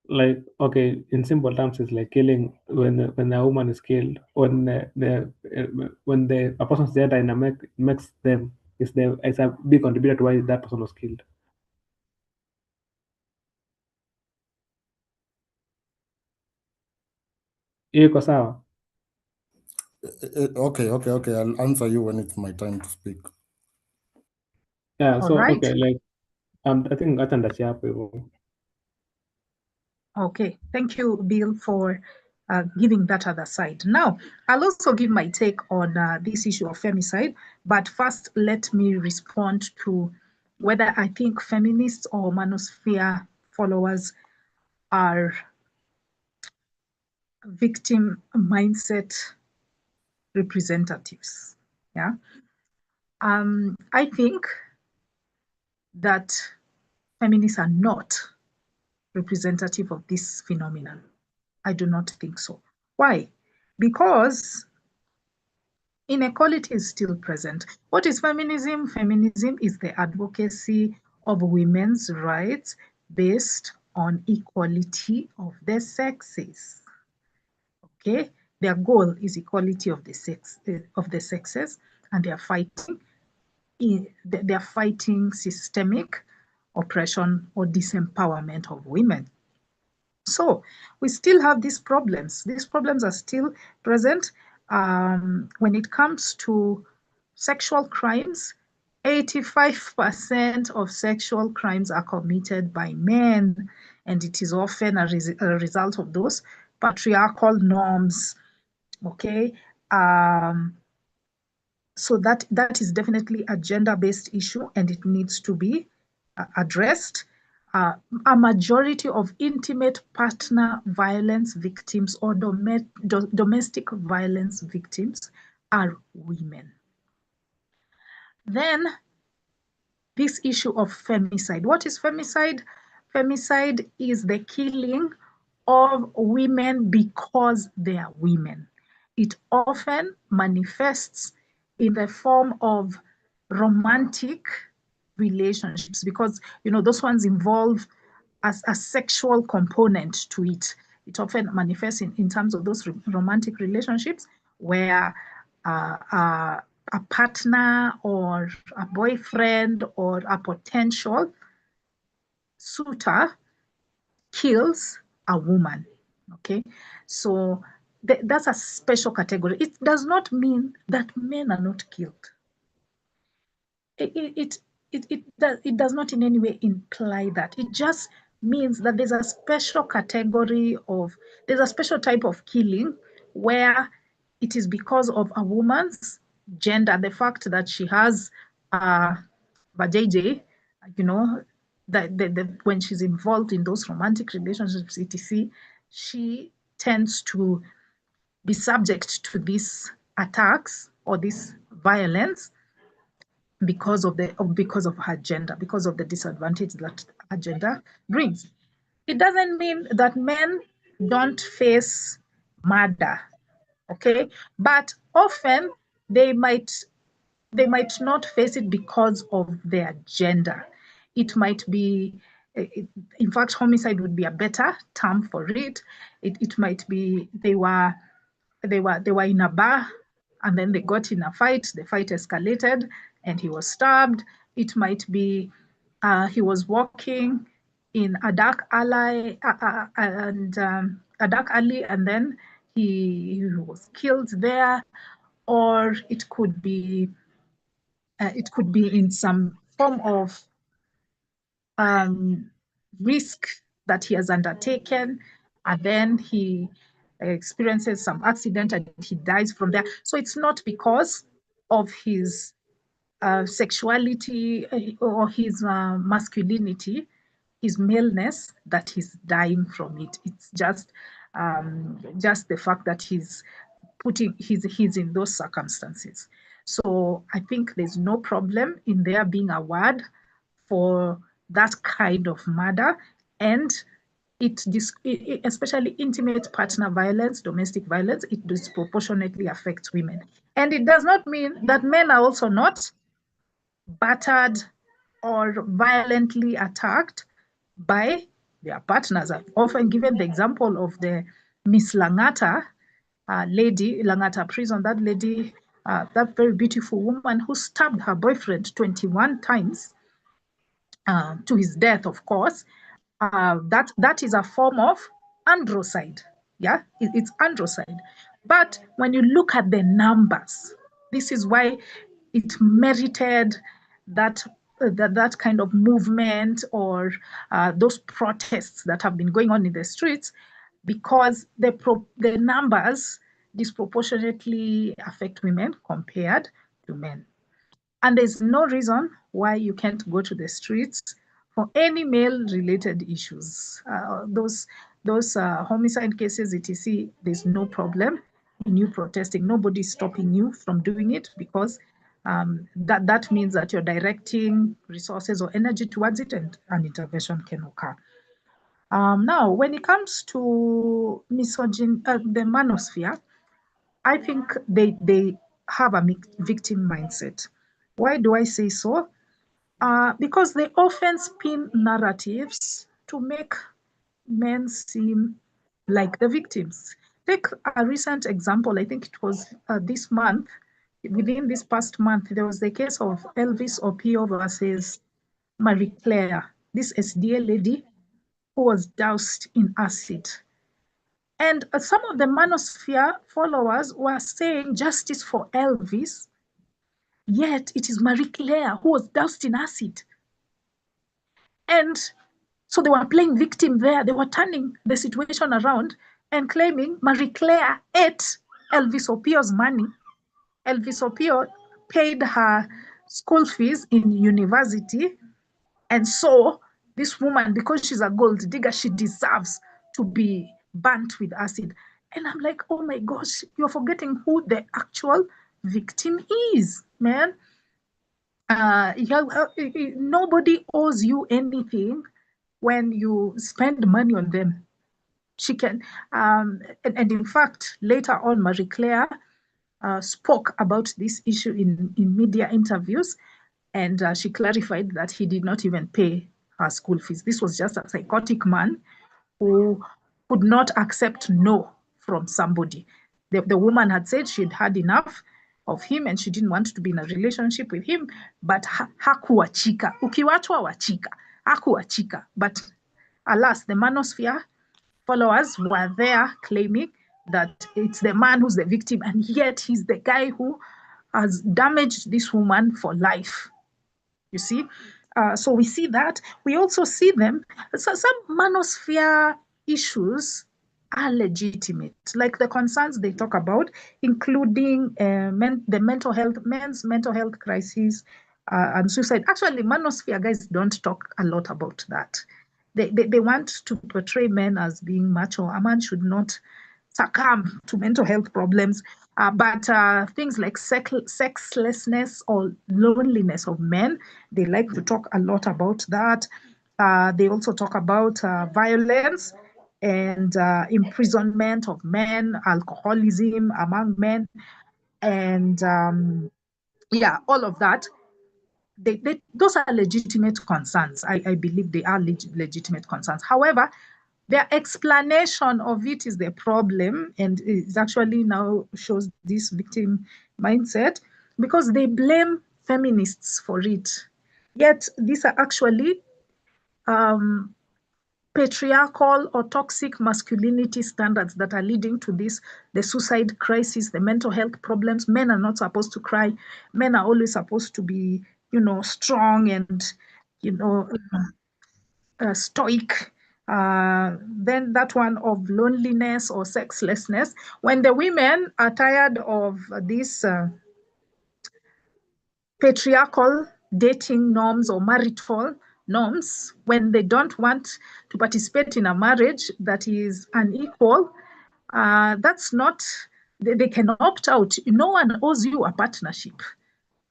Like okay, in simple terms, it's like killing when a woman is killed, when a person's gender makes them is a big contributor to why that person was killed. Iko sawa? Okay. I'll answer you when it's my time to speak. Yeah. All So right. okay, like I think hata ndachia hapo hivyo. Okay, thank you, Bill, for giving that other side. Now, I'll also give my take on this issue of femicide, but first let me respond to whether I think feminists or manosphere followers are victim mindset representatives. Yeah, I think that feminists are not representative of this phenomenon. I do not think so. Why? Because inequality is still present. What is feminism? Feminism is the advocacy of women's rights based on equality of the sexes. Okay, their goal is equality of the sexes, and they are fighting systemic oppression or disempowerment of women. So we still have these problems. These problems are still present when it comes to sexual crimes. 85% of sexual crimes are committed by men, and it is often a result of those patriarchal norms. Okay, so that is definitely a gender-based issue, and it needs to be addressed. A majority of intimate partner violence victims or domestic violence victims are women. Then this issue of femicide. What is femicide? Femicide is the killing of women because they are women. It often manifests in the form of romantic relationships because those ones involve a sexual component to it. It often manifests in terms of those romantic relationships where a partner or a boyfriend or a potential suitor kills a woman. Okay, so that's a special category. It does not mean that men are not killed. It does not in any way imply that. It just means that there's a special category there's a special type of killing where it is because of a woman's gender, the fact that she has vajayjay, that when she's involved in those romantic relationships, etc., she tends to be subject to these attacks or this violence because of her gender, because of the disadvantage that her gender brings. It doesn't mean that men don't face murder, okay? But often they might not face it because of their gender. It might be, in fact, homicide would be a better term for it. It might be they were in a bar and then they got in a fight. The fight escalated and he was stabbed. It might be he was walking in a dark alley and then he was killed there, or it could be in some form of risk that he has undertaken, and then he experiences some accident and he dies from there. So it's not because of his sexuality or his masculinity, his maleness, that he's dying from it. It's just the fact that he's in those circumstances. So I think there's no problem in there being a word for that kind of murder, and it especially intimate partner violence, domestic violence, it disproportionately affects women. And it does not mean that men are also not battered or violently attacked by their partners. I've often given the example of the Miss Langata lady, Langata prison, that lady, that very beautiful woman who stabbed her boyfriend 21 times to his death, of course. That is a form of androcide. Yeah, it's androcide. But when you look at the numbers, this is why it merited that kind of movement or those protests that have been going on in the streets, because the numbers disproportionately affect women compared to men. And there's no reason why you can't go to the streets for any male-related issues. Those homicide cases, etc., there's no problem in you protesting. Nobody's stopping you from doing it, because that means that you're directing resources or energy towards it, and an intervention can occur. Now, when it comes to misogyny, the manosphere, I think they have a victim mindset. Why do I say so? Because they often spin narratives to make men seem like the victims. Take a recent example. I think it was this month, within this past month, there was the case of Elvis Opio versus Marie Claire, this SDA lady who was doused in acid. And some of the manosphere followers were saying justice for Elvis, yet it is Marie Claire who was doused in acid. And so they were playing victim there. They were turning the situation around and claiming Marie Claire ate Elvis Opio's money. Elvis Opio paid her school fees in university. And so this woman, because she's a gold digger, she deserves to be burnt with acid. And I'm like, oh my gosh, you're forgetting who the actual victim is, man. Nobody owes you anything when you spend money on them. She can, and in fact, later on, Marie Claire spoke about this issue in media interviews, and she clarified that he did not even pay her school fees. This was just a psychotic man who could not accept no from somebody. The woman had said she'd had enough of him and she didn't want to be in a relationship with him, but hakuachika. Ukiwachwa wachika, hakuachika. But alas, the manosphere followers were there claiming that it's the man who's the victim, and yet he's the guy who has damaged this woman for life. You see? So we see that. We also see them. So some manosphere issues are legitimate, like the concerns they talk about, including the men's mental health crisis and suicide. Actually, manosphere guys don't talk a lot about that. They want to portray men as being macho. A man should not succumb to mental health problems. But things like sexlessness or loneliness of men, they like to talk a lot about that. They also talk about violence and imprisonment of men, alcoholism among men, and yeah, all of that. Those are legitimate concerns. I believe they are legitimate concerns. However, their explanation of it is the problem, and it actually now shows this victim mindset because they blame feminists for it. Yet these are actually patriarchal or toxic masculinity standards that are leading to this, the suicide crisis, the mental health problems. Men are not supposed to cry. Men are always supposed to be, strong and, stoic. Then that one of loneliness or sexlessness. When the women are tired of this patriarchal dating norms or marital norms, when they don't want to participate in a marriage that is unequal, that's not, they can opt out. No one owes you a partnership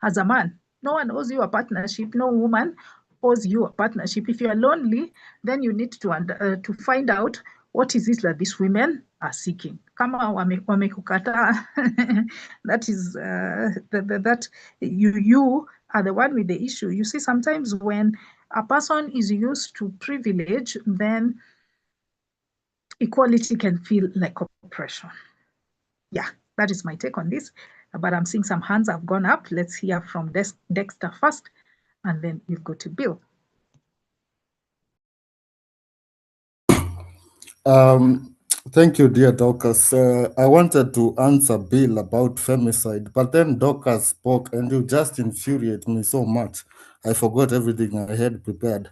as a man. No one owes you a partnership. No woman owes you a partnership. If you are lonely, then you need to find out what is it that these women are seeking. Kama wamekukataa, that is that you are the one with the issue. You see, sometimes when a person is used to privilege, then equality can feel like oppression. Yeah, that is my take on this. But I'm seeing some hands have gone up. Let's hear from Dexter first, and then we'll go to Bill. Thank you, dear Dorcas. I wanted to answer Bill about femicide, but then Dorcas spoke and you just infuriate me so much. I forgot everything I had prepared.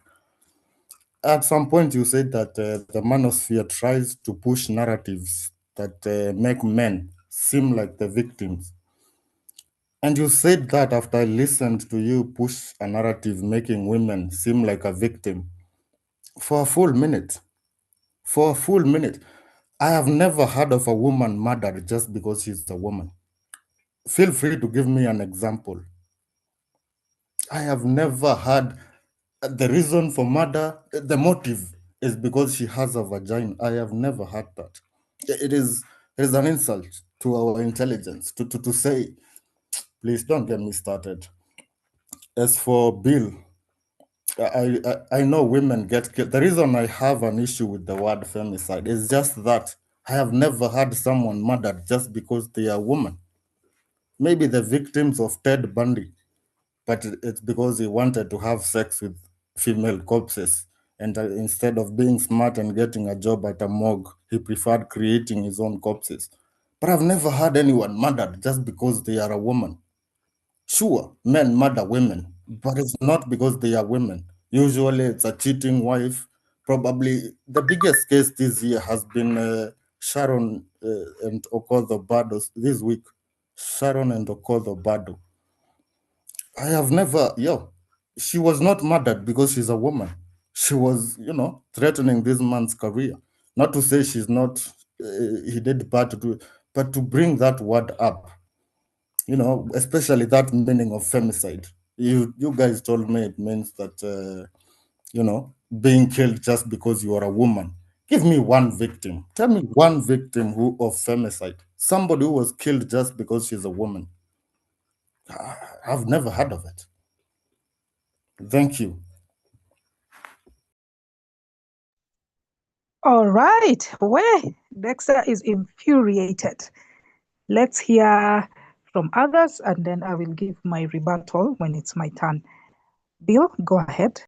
At some point, you said that the manosphere tries to push narratives that make men seem like the victims. And you said that after I listened to you push a narrative making women seem like a victim for a full minute. For a full minute. I have never heard of a woman murdered just because she's a woman. Feel free to give me an example. I have never heard the reason for murder, the motive is because she has a vagina. I have never heard that. It is an insult to our intelligence to say, please don't get me started. As for Bill, I know women get killed. The reason I have an issue with the word femicide is just that I have never had someone murdered just because they are women. Maybe the victims of Ted Bundy, but it's because he wanted to have sex with female corpses. And instead of being smart and getting a job at a morgue, he preferred creating his own corpses. But I've never had anyone murdered just because they are a woman. Sure, men murder women, but it's not because they are women. Usually it's a cheating wife. Probably the biggest case this year has been Sharon and Okoth Bado this week. Sharon and Okoth Bado. I have never, she was not murdered because she's a woman. She was, threatening this man's career. Not to say she's not, he did bad to do it, but to bring that word up, especially that meaning of femicide. You guys told me it means that, being killed just because you are a woman. Give me one victim. Tell me one victim of femicide. Somebody who was killed just because she's a woman. I've never heard of it. Thank you. All right. Well, Dexter is infuriated. Let's hear from others, and then I will give my rebuttal when it's my turn. Bill, go ahead.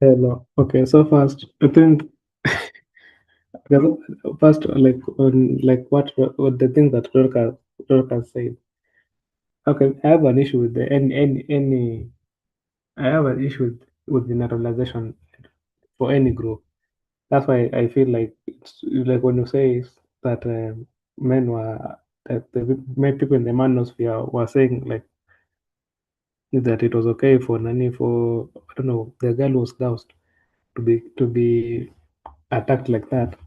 Hello. Okay, so first, I think first, like on like what the thing that Dorcas said. Okay, I have an issue with the any. I have an issue with generalization for any group. That's why I feel like it's like when you say that men were that the many people in the manosphere were saying like that it was okay for Nani for I don't know the girl was doused to be attacked like that.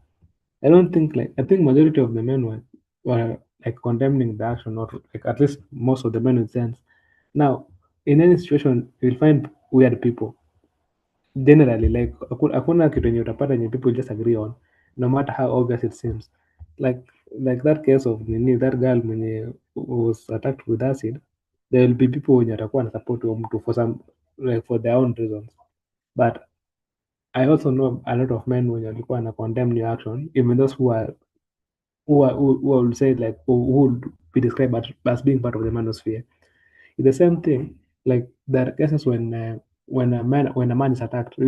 I don't think like I think majority of the men were like condemning the action or like at least most of the men with sense. Now in any situation you'll find weird people generally like hakuna kitu yenye utapata yenye people just agree on no matter how obvious it seems like that case of nini that girl mwenye was attacked with acid there will be people wenye watakuwa na support huyo mtu for some like for their own reasons but I also know a lot of men wenye walikuwa na condemn new action even those who will say like who would be described as being part of the manosphere. It's the same thing. Like there are cases when a man is attacked.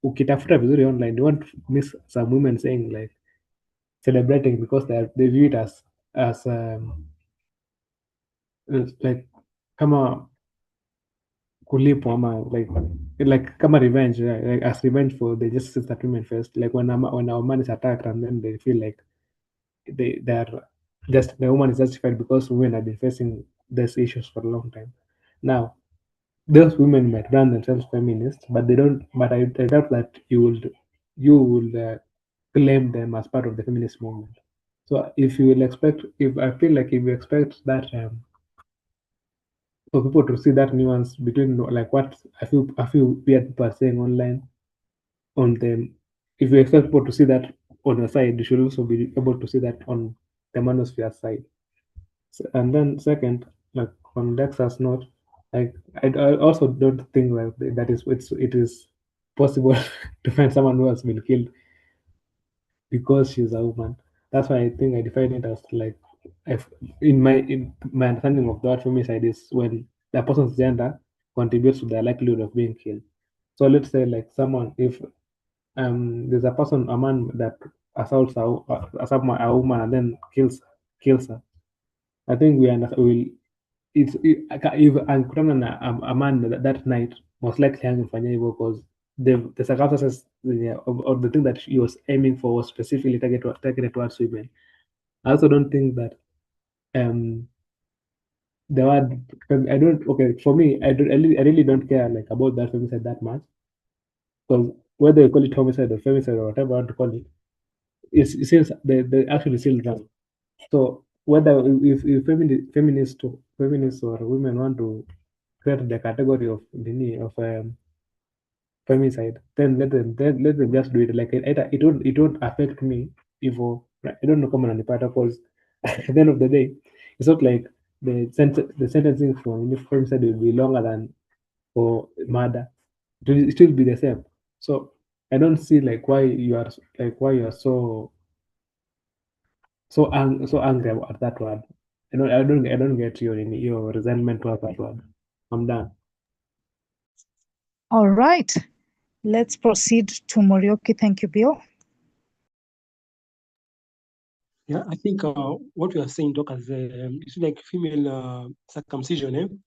Ukitafuta vizuri online, you won't miss some women saying like celebrating because they view it as like kama kulipwa ama like kama revenge, like as revenge for the justice that women faced. Like when a man is attacked and then they feel like they are just the woman is justified because women have been facing these issues for a long time. Now those women might brand themselves feminists, but they don't. But I doubt that you will claim them as part of the feminist movement. So if you will expect, if I feel like if you expect that for people to see that nuance between like what I feel weird people are saying online on them, if you expect people to see that on your side, you should also be able to see that on the manosphere side. And then second, like on Dexter's note, like I also don't think like that it is possible to find someone who has been killed because she's a woman. That's why I think I define it as like if in my understanding of the word femicide is when the person's gender contributes to their likelihood of being killed. So let's say like someone if there's a man that assaults a woman and then kills her. I think will if alikutana na a man that night most likely hangemfanyia hivyo because the circumstances or the thing that he was aiming for was specifically targeted towards women. I also don't think that the word I don't okay for me I really don't care like about that femicide that much because whether you call it homicide or femicide or whatever you want to call it, it seems they actually still wrong. So whether if feminists or women want to create the category of femicide, then let them just do it. Like it won't affect me if I don't know common part because at the end of the day, it's not like the sentencing for femicide will be longer than for murder. It will still be the same. So I don't see like why you are so angry at that word. I don't get your resentment towards that word. I'm done. All right. Let's proceed to Morioki. Thank you, Bill. Yeah, I think what we are saying, Doc, as it's like female circumcision.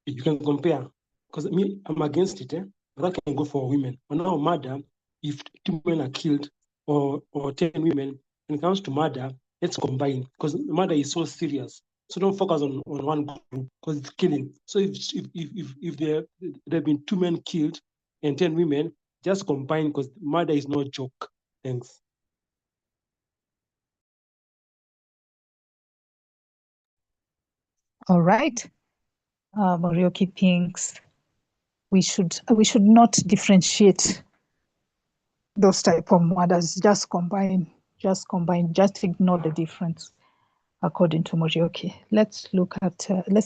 If you can compare, because me, I'm against it. But I can go for women. But now murder, if 2 men are killed or 10 women, when it comes to murder, let's combine because murder is so serious. So don't focus on one group because it's killing. So if there have been 2 men killed and 10 women, just combine because murder is no joke. Thanks. All right. Morioki thinks we should not differentiate those type of murders. Just combine. Just ignore the difference, according to Morioki. Let's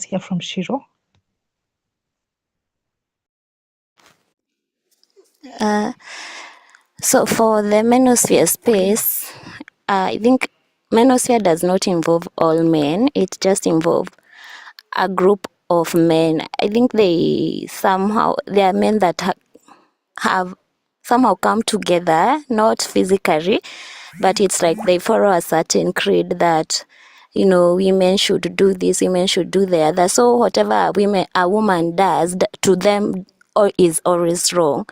hear from Shiro. So for the manosphere space, I think manosphere does not involve all men. It just involves a group of men. I think there are men that have somehow come together, not physically, but it's like they follow a certain creed that, you know, women should do this, women should do the other. So whatever a woman does to them or is always wrong.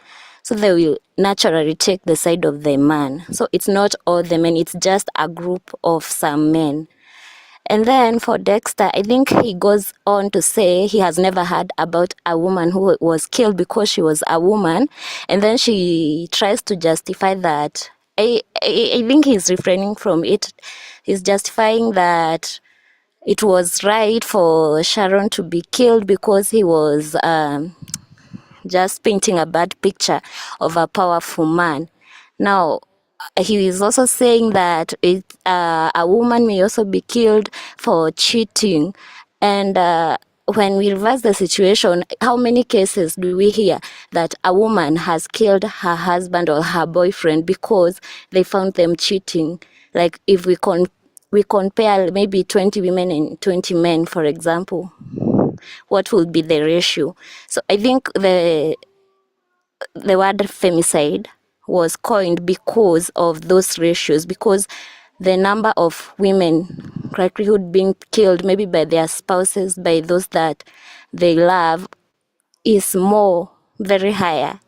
So they will naturally take the side of the man. So it's not all the men, it's just a group of some men. And then for Dexter, I think he goes on to say he has never heard about a woman who was killed because she was a woman. And then she tries to justify that. I think he's refraining from it. He's justifying that it was right for Sharon to be killed because he was just painting a bad picture of a powerful man. Now, he is also saying that a woman may also be killed for cheating. And when we reverse the situation, how many cases do we hear that a woman has killed her husband or her boyfriend because they found them cheating? Like if we compare maybe 20 women and 20 men, for example, what will be the ratio? So I think the word femicide was coined because of those ratios, because the number of women likelihood being killed maybe by their spouses, by those that they love, is more, very higher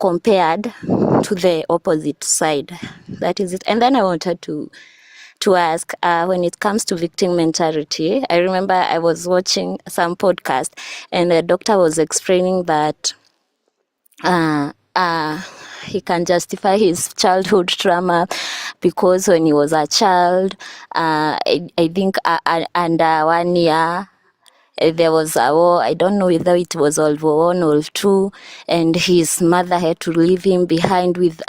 compared to the opposite side. That is it. And then I wanted to ask, when it comes to victim mentality, I remember I was watching some podcast and the doctor was explaining that he can justify his childhood trauma because when he was a child, I think under 1 year, there was a war. I don't know whether it was World War I or II, and his mother had to leave him behind with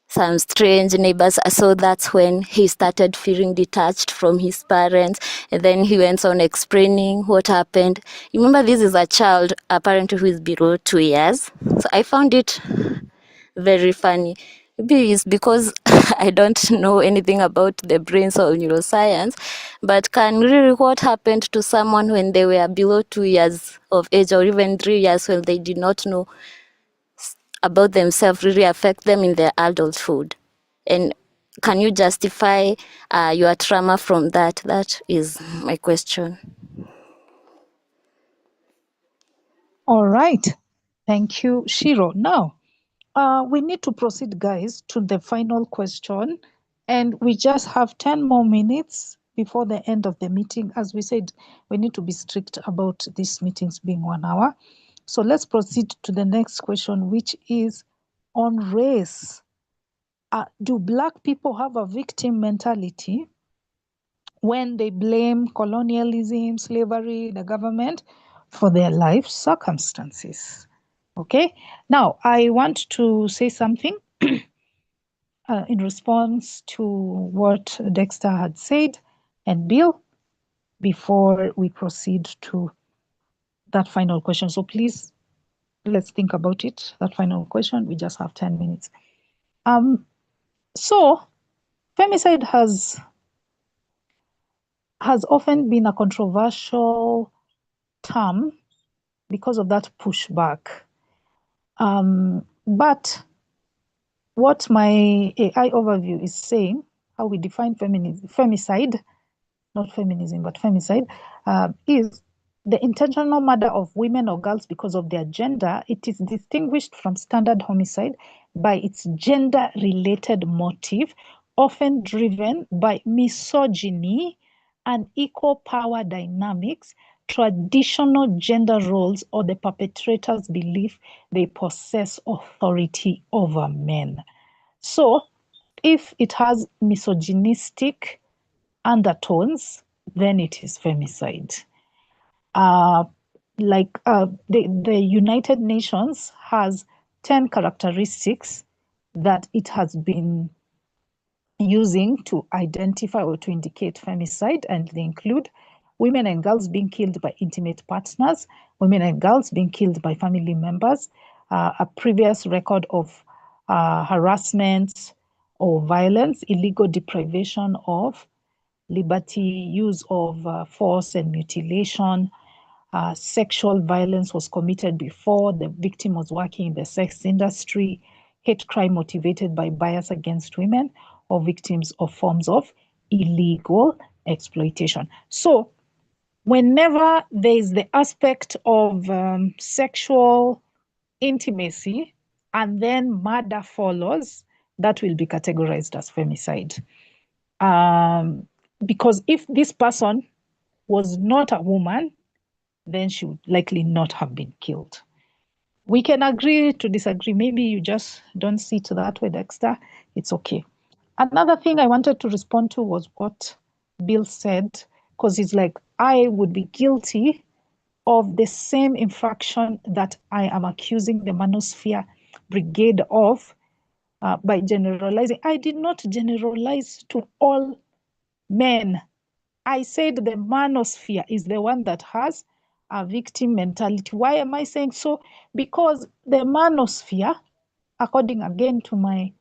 some strange neighbors. So that's when he started feeling detached from his parents. And then he went on explaining what happened. You remember, this is a child apparently who is below 2 years. So I found it very funny. Maybe it's because I don't know anything about the brains or neuroscience, but can really what happened to someone when they were below 2 years of age, or even 3 years, when they did not know about themselves, really affect them in their adulthood? And can you justify your trauma from that? That is my question. All right. Thank you, Shiro. Now, we need to proceed, guys, to the final question. And we just have 10 more minutes before the end of the meeting. As we said, we need to be strict about these meetings being 1 hour. So let's proceed to the next question, which is on race. Do Black people have a victim mentality when they blame colonialism, slavery, the government for their life circumstances? Okay, now I want to say something in response to what Dexter had said and Bill before we proceed to that final question. So please, let's think about it. That final question, we just have 10 minutes. So femicide has often been a controversial term because of that pushback. But what my AI overview is saying, how we define femicide, not feminism, but femicide, is the intentional murder of women or girls because of their gender. It is distinguished from standard homicide by its gender-related motive, often driven by misogyny and equal power dynamics, traditional gender roles, or the perpetrator's belief they possess authority over men. So if it has misogynistic undertones, then it is femicide. The United Nations has 10 characteristics that it has been using to identify or to indicate femicide, and they include women and girls being killed by intimate partners, women and girls being killed by family members, a previous record of harassment or violence, illegal deprivation of liberty, use of force and mutilation, sexual violence was committed before the victim was working in the sex industry, hate crime motivated by bias against women or victims of forms of illegal exploitation. So whenever there is the aspect of sexual intimacy and then murder follows, that will be categorized as femicide. Because if this person was not a woman, then she would likely not have been killed. We can agree to disagree. Maybe you just don't see it that way, Dexter. It's okay. Another thing I wanted to respond to was what Bill said, because it's like, I would be guilty of the same infraction that I am accusing the Manosphere Brigade of by generalizing. I did not generalize to all men. I said the Manosphere is the one that has a victim mentality. Why am I saying so? Because the Manosphere, according again to my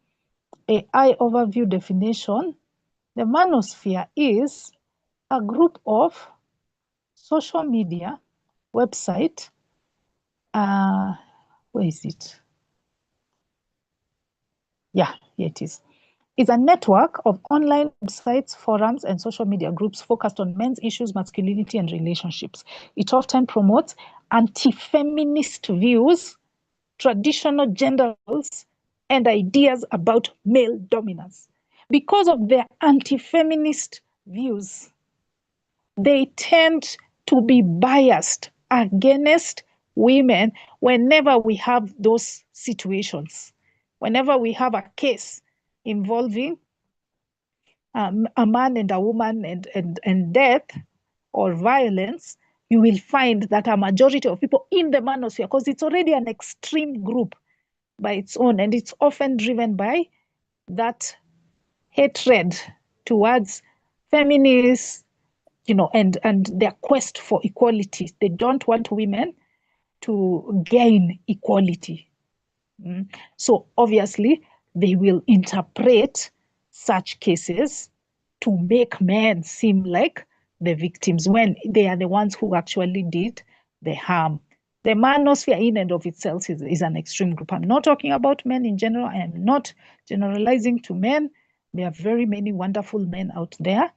AI overview definition, the Manosphere is a group of social media website. Where is it? Yeah, here it is. It's a network of online websites, forums, and social media groups focused on men's issues, masculinity, and relationships. It often promotes anti-feminist views, traditional gender roles, and ideas about male dominance. Because of their anti-feminist views, they tend to be biased against women whenever we have those situations. Whenever we have a case involving a man and a woman and death or violence, you will find that a majority of people in the Manosphere, because it's already an extreme group by its own, and it's often driven by that hatred towards feminists, and their quest for equality. They don't want women to gain equality. So obviously, they will interpret such cases to make men seem like the victims when they are the ones who actually did the harm. The Manosphere in and of itself is an extreme group. I'm not talking about men in general. I am not generalizing to men. There are very many wonderful men out there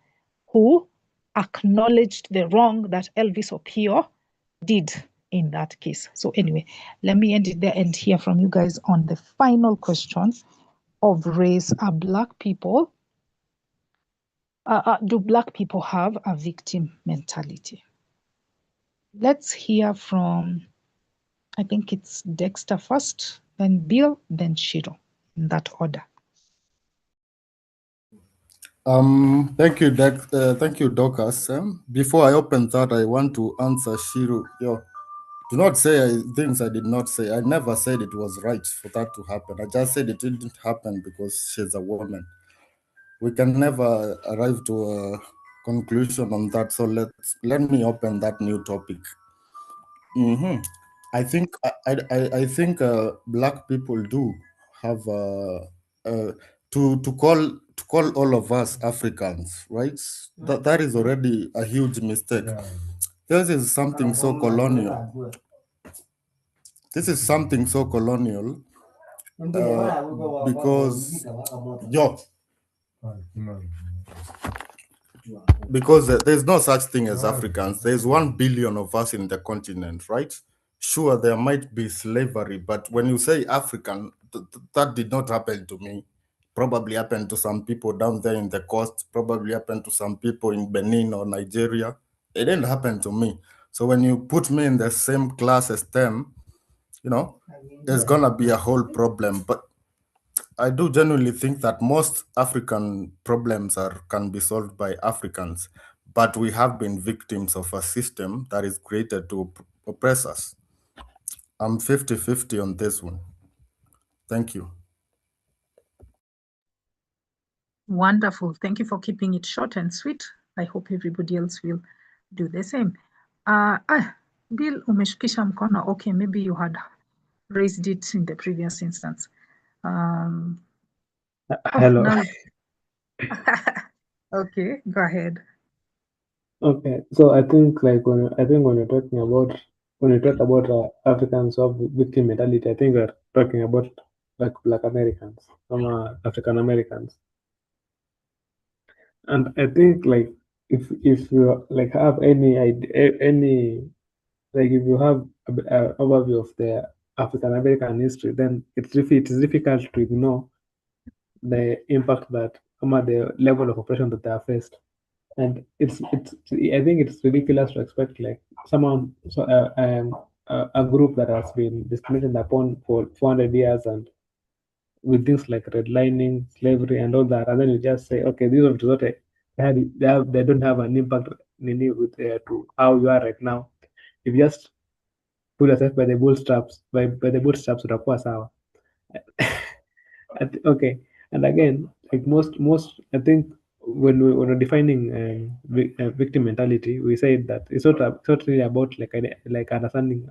who acknowledged the wrong that Elvis Opio did in that case. So anyway, let me end it there and hear from you guys on the final question of race. Are Black people, do Black people have a victim mentality? Let's hear from, I think it's Dexter first, then Bill, then Shiro, in that order. Thank you, thank you, Dorcas. Before I open that, I want to answer Shiro. Do not say things I did not say. I never said it was right for that to happen. I just said it didn't happen because she's a woman. We can never arrive to a conclusion on that. So let me open that new topic. I think I think Black people do have to call all of us Africans, right? That is already a huge mistake. This is something so colonial. This is something so colonial because there's no such thing as Africans. There's 1 billion of us in the continent, right? Sure, there might be slavery, but when you say African, that did not happen to me. Probably happened to some people down there in the coast, probably happened to some people in Benin or Nigeria. It didn't happen to me. So when you put me in the same class as them, there's gonna be a whole problem. But I do genuinely think that most African problems can be solved by Africans, but we have been victims of a system that is created to oppress us. I'm 50-50 on this one. Thank you. Wonderful. Thank you for keeping it short and sweet. I hope everybody else will do the same. Bill, umeshukisha mkono. Okay, maybe you had raised it in the previous instance. Hello. Now okay, go ahead. Okay, so I think when we talk about Africans of victim mentality, I think we're talking about like Black Americans, some African Americans. And I think like if you like have any idea, any like if you have an overview of the African American history, then it is difficult to ignore the impact that the level of oppression that they have faced. And it's I think it's ridiculous to expect like someone a group that has been discriminated upon for 400 years and with things like redlining, slavery, and all that, and then you just say, okay, these are what they don't have an impact with to how you are right now. If you just pull yourself by the bootstraps, by the bootstraps, utakuwa sawa. Okay, and again, like most, I think when we're defining victim mentality, we say that it's not really about like understanding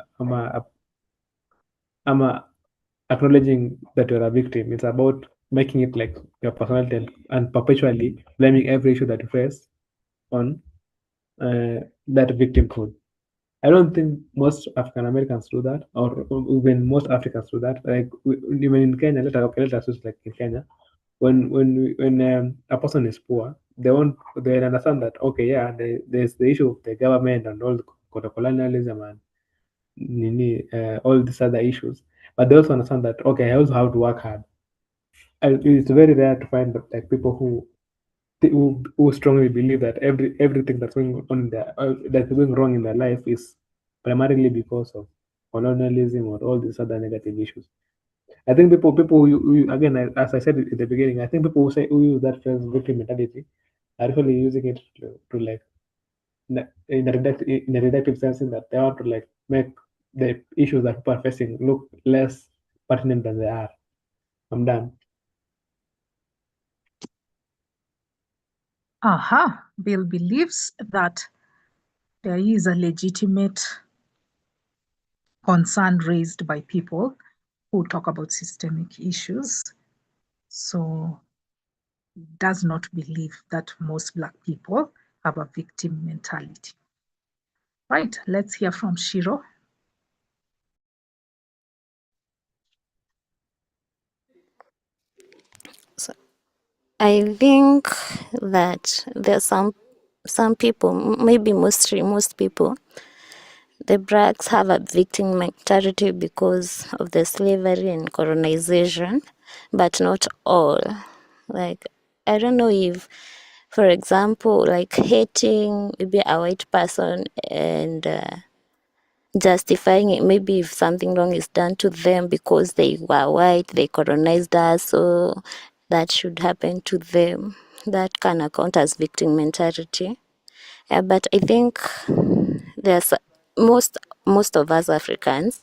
acknowledging that you're a victim. It's about making it like your personality and perpetually blaming every issue that you face on that victimhood. I don't think most African Americans do that, or even most Africans do that. Like even in Kenya, let us use like in Kenya, when a person is poor, they understand that okay, yeah, there's the issue of the government and all the colonialism and all these other issues, but they also understand that okay, I also have to work hard. And it's very rare to find like people who strongly believe that everything that's going on in that's going wrong in their life is primarily because of colonialism or all these other negative issues. I think people who again, as I said at the beginning, I think people who use that phrase victim mentality are actually using it to like in a reductive sense, in that they want to like make the issues that people are facing look less pertinent than they are. I'm done. Bill believes that there is a legitimate concern raised by people who talk about systemic issues. So does not believe that most Black people have a victim mentality. Right, let's hear from Shiro. So I think that there are some people, maybe most people, the blacks have a victim mentality because of the slavery and colonization, but not all. Like, I don't know if, for example, like hating maybe a white person and justifying it, maybe if something wrong is done to them because they were white, they colonized us, so that should happen to them. That can account as victim mentality. Yeah, but I think there's most of us Africans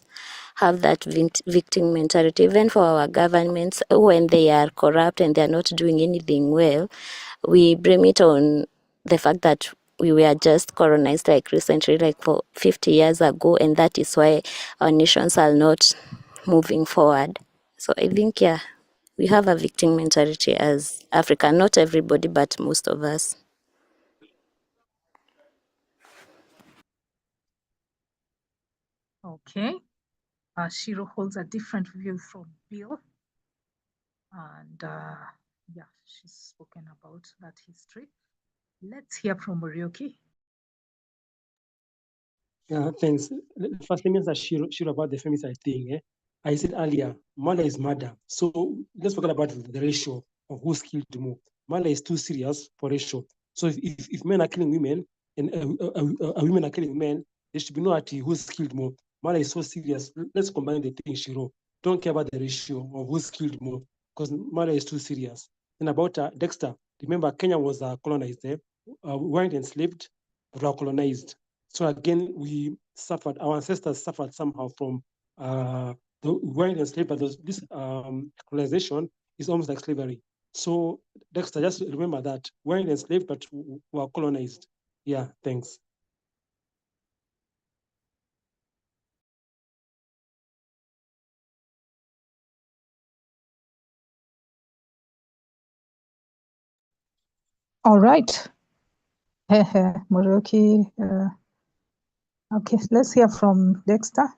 have that victim mentality, even for our governments. When they are corrupt and they're not doing anything well, we blame it on the fact that we were just colonized like recently, like for 50 years ago, and that is why our nations are not moving forward. So I think, yeah, we have a victim mentality as Africa. Not everybody, but most of us. Okay. Shiro holds a different view from Bill. And yeah, she's spoken about that history. Let's hear from Morioki. Yeah, thanks. First, let me answer Shiro about the femicide thing. I said earlier, murder is murder. So let's forget about the ratio of who's killed more. Murder is too serious for ratio. So if men are killing women and women are killing men, there should be no at who's killed more. Murder is so serious. Let's combine the thing, Shiro. Don't care about the ratio of who's killed more because murder is too serious. And about Dexter, remember Kenya was colonized. We weren't enslaved, but we were colonized. So again, we suffered, our ancestors suffered somehow from we weren't enslaved, but this colonization is almost like slavery. So Dexter, just remember that we weren't enslaved, but we were colonized. Yeah, thanks. All right. Morioki. Okay, let's hear from Dexter.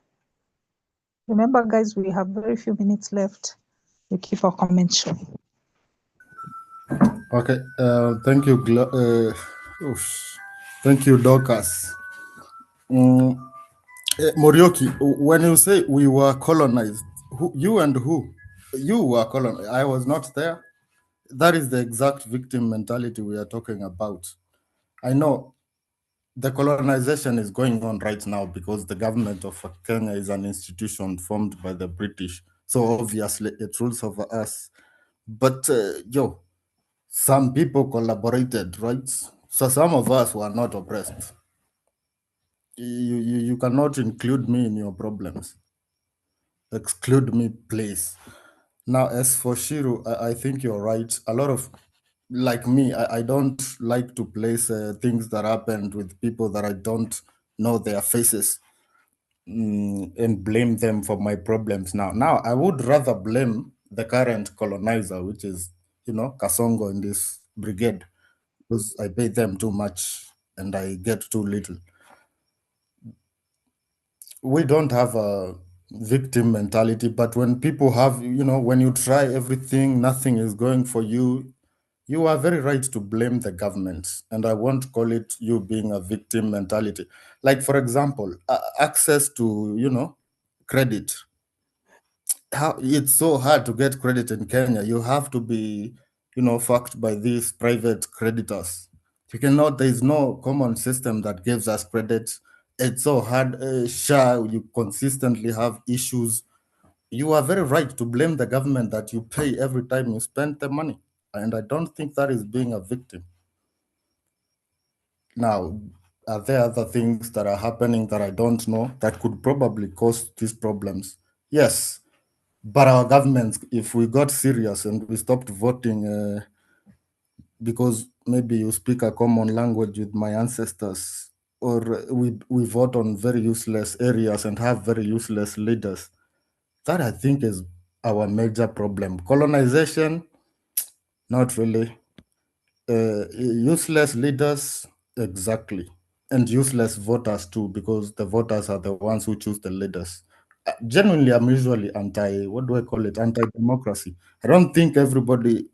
Remember, guys, we have very few minutes left. Thank you for comment, Sean. Okay, thank you, thank you, Dorcas. Morioki, when you say we were colonized, you and who? You were colonized. I was not there. That is the exact victim mentality we are talking about. I know the colonization is going on right now because the government of Kenya is an institution formed by the British. So obviously it rules over us. But some people collaborated, right? So some of us were not oppressed. You cannot include me in your problems. Exclude me, please. Now, as for Shiru, I think you're right. A lot of, like me, I don't like to place things that happened with people that I don't know their faces, and blame them for my problems now. Now, I would rather blame the current colonizer, which is, Kasongo in this brigade, because I pay them too much and I get too little. We don't have a victim mentality, but when people have, when you try everything, nothing is going for you, you are very right to blame the government. And I won't call it you being a victim mentality. Like, for example, access to, credit. How it's so hard to get credit in Kenya. You have to be, fucked by these private creditors. You cannot, there is no common system that gives us credit. It's so hard. You consistently have issues. You are very right to blame the government that you pay every time you spend the money. And I don't think that is being a victim. Now, are there other things that are happening that I don't know that could probably cause these problems? Yes. But our governments, if we got serious and we stopped voting because maybe you speak a common language with my ancestors, or we vote on very useless areas and have very useless leaders, that I think is our major problem. Colonization, not really. Useless leaders, exactly. And useless voters too, because the voters are the ones who choose the leaders. Genuinely, I'm usually what do I call it? Anti-democracy. I don't think everybody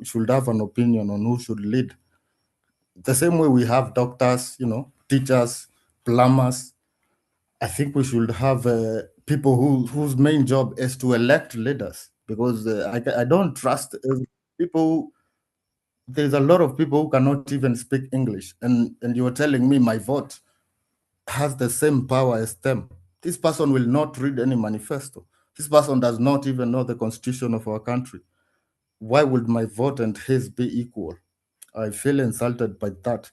should have an opinion on who should lead. The same way we have doctors, teachers, plumbers. I think we should have people whose main job is to elect leaders, because I don't trust people. There's a lot of people who cannot even speak English, and you're telling me my vote has the same power as them. This person will not read any manifesto. This person does not even know the constitution of our country. Why would my vote and his be equal? I feel insulted by that.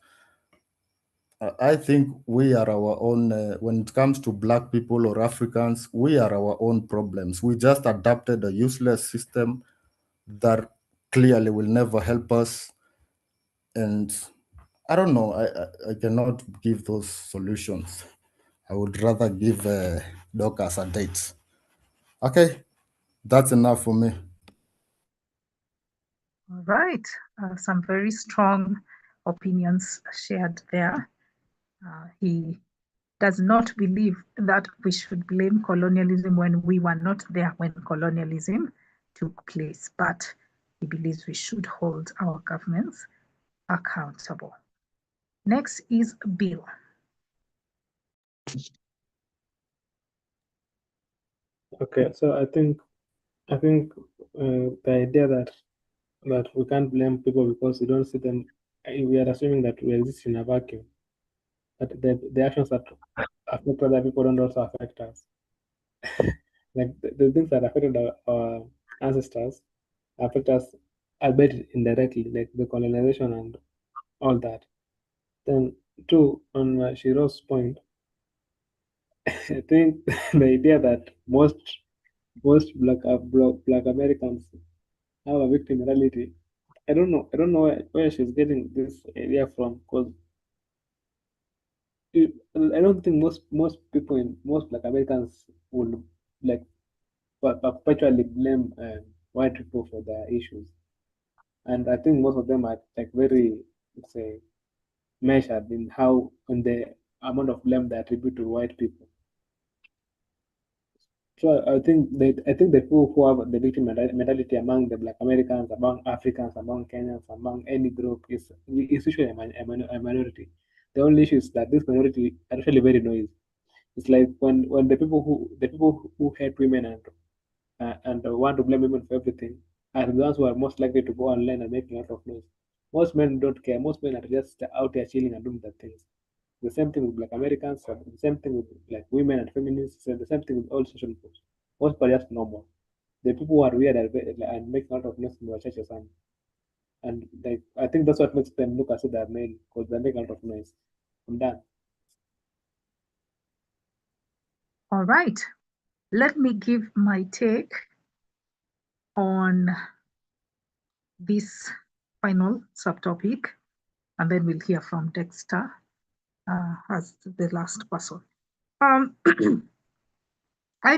I think we are our own, when it comes to Black people or Africans, we are our own problems. We just adapted a useless system that clearly will never help us. And I don't know, I cannot give those solutions. I would rather give Dorcas a date. Okay, that's enough for me. All right, some very strong opinions shared there. He does not believe that we should blame colonialism when we were not there when colonialism took place, but he believes we should hold our governments accountable. Next is Bill. Okay, so I think the idea that we can't blame people because we don't see them, we are assuming that we exist in a vacuum. But the actions that affect other people don't also affect us. Like the things that affected our ancestors affect us a bit indirectly, like the colonization and all that. Then, two, on Shiro's point, I think the idea that most black Americans have a victim mentality. I don't know. I don't know where she's getting this idea from, because I don't think most people in most Black Americans would like perpetually blame white people for their issues, and I think most of them are like very, let's say, measured in how, in the amount of blame they attribute to white people. So I think the people who have the victim mentality among the Black Americans, among Africans, among Kenyans, among any group is usually a minority. The only issue is that this minority are actually very noisy. It's like when the people who hate women and want to blame women for everything are the ones who are most likely to go online and make a lot of noise. Most men don't care. Most men are just out there chilling and doing their things. The same thing with Black Americans, the same thing with like women and feminists, and the same thing with all social groups. Most people are just normal. The people who are weird and make a lot of noise in their churches and like I think that's what makes them look as if they're male because they make a lot of noise. I'm done. All right. Let me give my take on this final subtopic, and then we'll hear from Dexter as the last person. I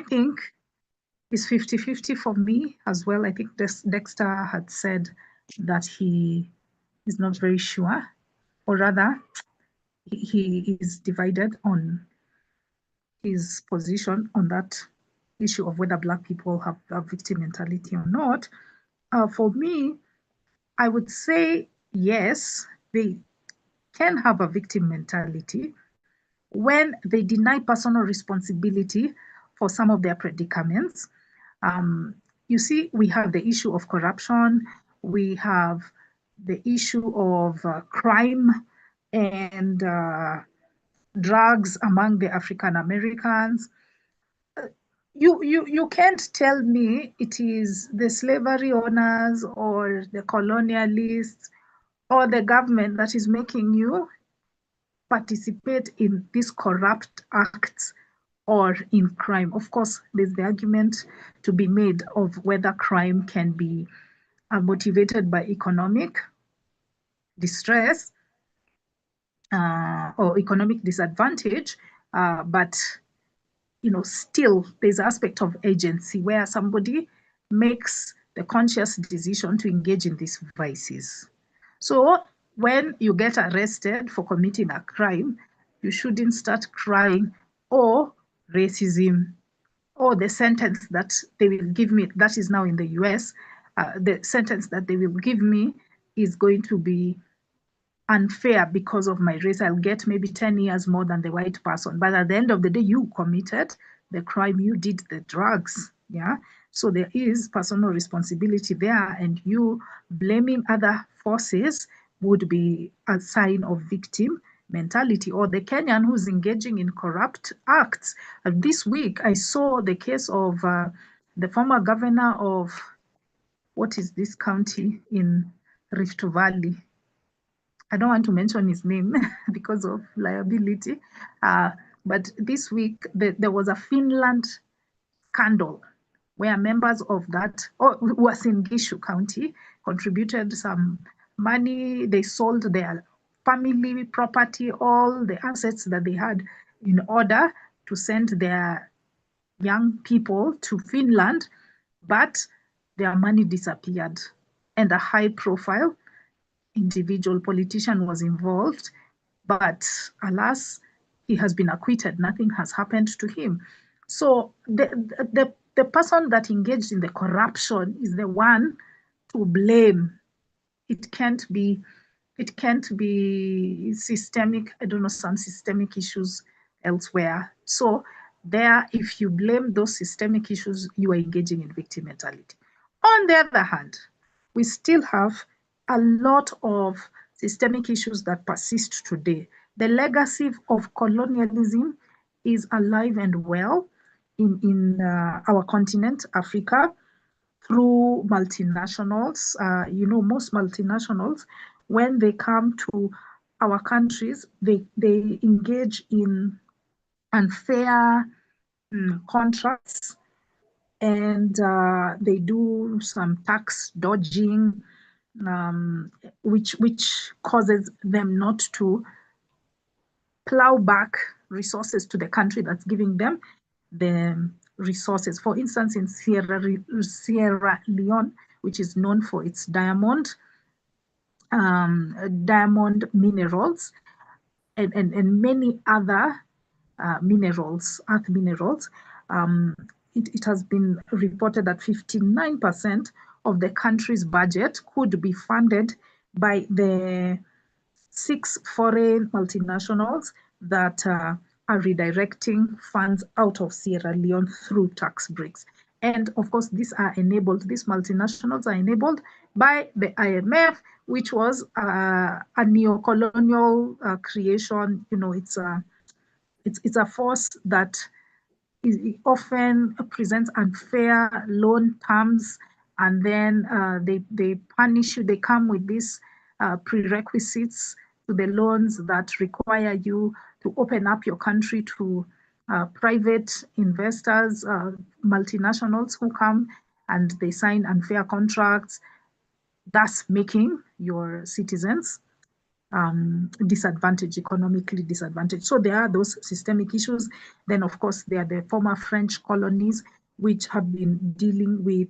think it's 50-50 for me as well. I think Dexter had said that he is not very sure, or rather, he is divided on his position on that issue of whether Black people have a victim mentality or not. For me, I would say yes, they can have a victim mentality when they deny personal responsibility for some of their predicaments. You see, we have the issue of corruption, we have the issue of crime and drugs among the African Americans. You can't tell me it is the slavery owners or the colonialists or the government that is making you participate in these corrupt acts or in crime. Of course, there's the argument to be made of whether crime can be motivated by economic distress or economic disadvantage, but still there's aspect of agency where somebody makes the conscious decision to engage in these vices. So when you get arrested for committing a crime, you shouldn't start crying, oh, racism, or the sentence that they will give me, that is now in the US, the sentence that they will give me is going to be unfair because of my race. I'll get maybe 10 years more than the white person. But at the end of the day, you committed the crime, you did the drugs. Yeah. So there is personal responsibility there, and you blaming other forces would be a sign of victim mentality. Or the Kenyan who's engaging in corrupt acts. This week, I saw the case of the former governor of, what is this county in Rift Valley? I don't want to mention his name because of liability. But this week, there was a Finland scandal where members of that, who was in Gishu County, contributed some money. They sold their family property, all the assets that they had, in order to send their young people to Finland, but their money disappeared. And a high-profile individual politician was involved, but alas, he has been acquitted. Nothing has happened to him. So the person that engaged in the corruption is the one to blame. It can't be systemic, I don't know, some systemic issues elsewhere. So there, if you blame those systemic issues, you are engaging in victim mentality. On the other hand, we still have a lot of systemic issues that persist today. The legacy of colonialism is alive and well in our continent, Africa, through multinationals. Most multinationals, when they come to our countries, they engage in unfair contracts, and they do some tax dodging, which causes them not to plow back resources to the country that's giving them the resources. For instance, in Sierra Leone, which is known for its diamond minerals, and many other minerals, earth minerals, it has been reported that 59% of the country's budget could be funded by the 6 foreign multinationals that are redirecting funds out of Sierra Leone through tax breaks. And of course, these multinationals are enabled by the IMF, which was a neo-colonial creation. It's a force that often presents unfair loan terms, and then they punish you. They come with these prerequisites to the loans that require you to open up your country to private investors, multinationals who come and they sign unfair contracts, thus making your citizens economically disadvantaged. So there are those systemic issues. Then, of course, there are the former French colonies, which have been dealing with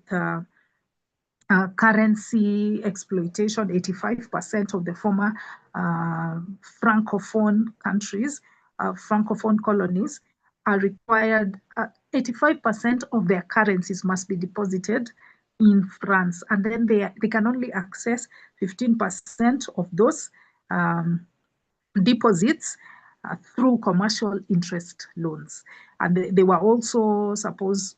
currency exploitation. 85% of the former Francophone countries, Francophone colonies, are required, 85% of their currencies must be deposited in France. And then they can only access 15% of those deposits through commercial interest loans. And they were also supposed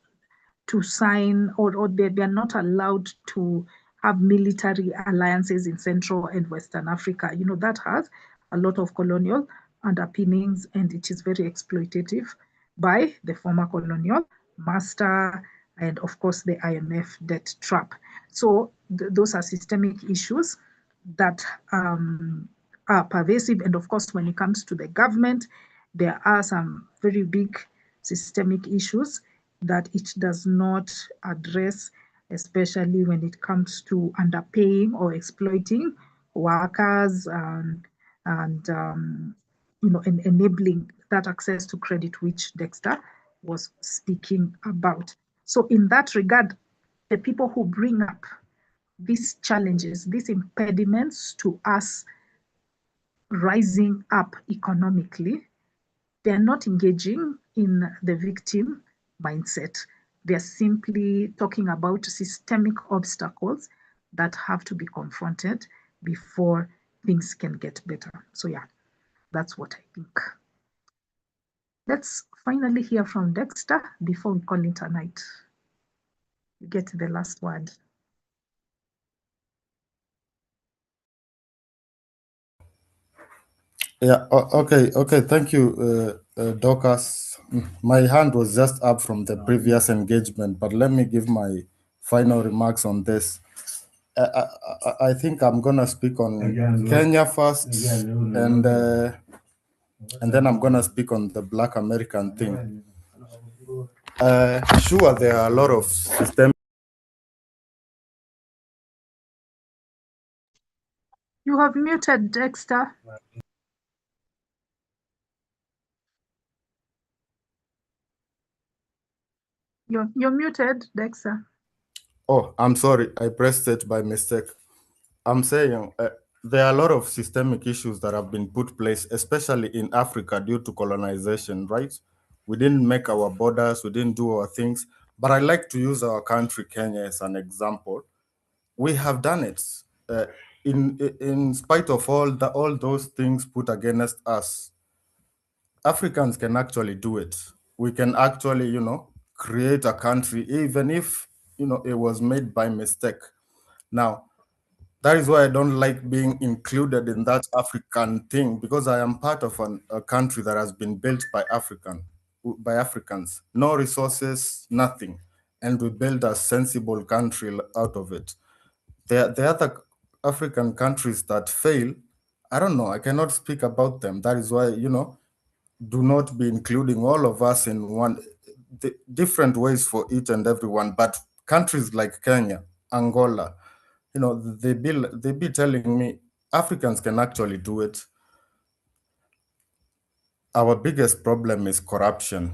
to sign, or they are not allowed to have military alliances in Central and Western Africa. That has a lot of colonial underpinnings, and it is very exploitative by the former colonial master, and of course the IMF debt trap. So those are systemic issues that are pervasive. And of course, when it comes to the government, there are some very big systemic issues that it does not address, especially when it comes to underpaying or exploiting workers, and enabling that access to credit, which Dexter was speaking about. So in that regard, the people who bring up these challenges, these impediments to us rising up economically, they're not engaging in the victim mindset. They're simply talking about systemic obstacles that have to be confronted before things can get better. So yeah, that's what I think. Let's finally hear from Dexter before we call it a night. You get the last word. Yeah, okay. Thank you, Dorcas. My hand was just up from the previous engagement, but let me give my final remarks on this. I think I'm gonna speak on Kenya first, and then I'm gonna speak on the Black American thing. Sure, there are a lot of systemic. You have muted, Dexter. You're muted, Dexter. Oh, I'm sorry. I pressed it by mistake. I'm saying there are a lot of systemic issues that have been put place, especially in Africa due to colonization, right? We didn't make our borders, we didn't do our things. But I like to use our country, Kenya, as an example. We have done it. In spite of all those things put against us, Africans can actually do it. We can actually, create a country, even if, it was made by mistake. Now, that is why I don't like being included in that African thing, because I am part of a country that has been built by Africans. No resources, nothing. And we build a sensible country out of it. The other African countries that fail, I don't know, I cannot speak about them. That is why, do not be including all of us in different ways for each and everyone. But countries like Kenya, Angola, they be telling me Africans can actually do it. Our biggest problem is corruption,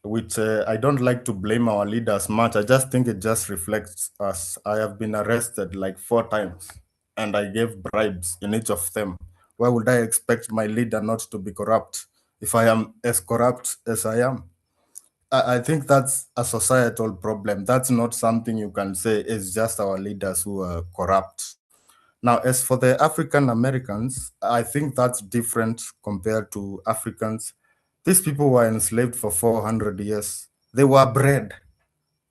which I don't like to blame our leaders much. I just think it just reflects us. I have been arrested like 4 times, and I gave bribes in each of them. Why would I expect my leader not to be corrupt if I am as corrupt as I am? I think that's a societal problem. That's not something you can say is just our leaders who are corrupt. Now, as for the African Americans, I think that's different compared to Africans. These people were enslaved for 400 years. They were bred,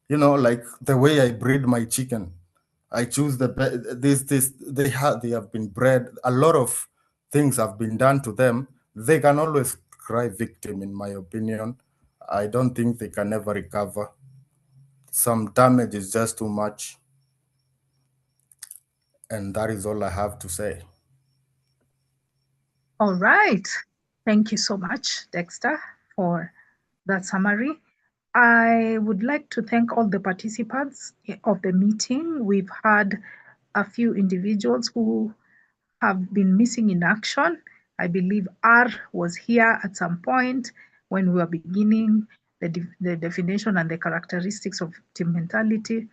like the way I breed my chicken. I choose they have been bred. A lot of things have been done to them. They can always cry victim, in my opinion. I don't think they can ever recover. Some damage is just too much. And that is all I have to say. All right. Thank you so much, Dexter, for that summary. I would like to thank all the participants of the meeting. We've had a few individuals who have been missing in action. I believe R was here at some point when we were beginning the definition and the characteristics of victim mentality.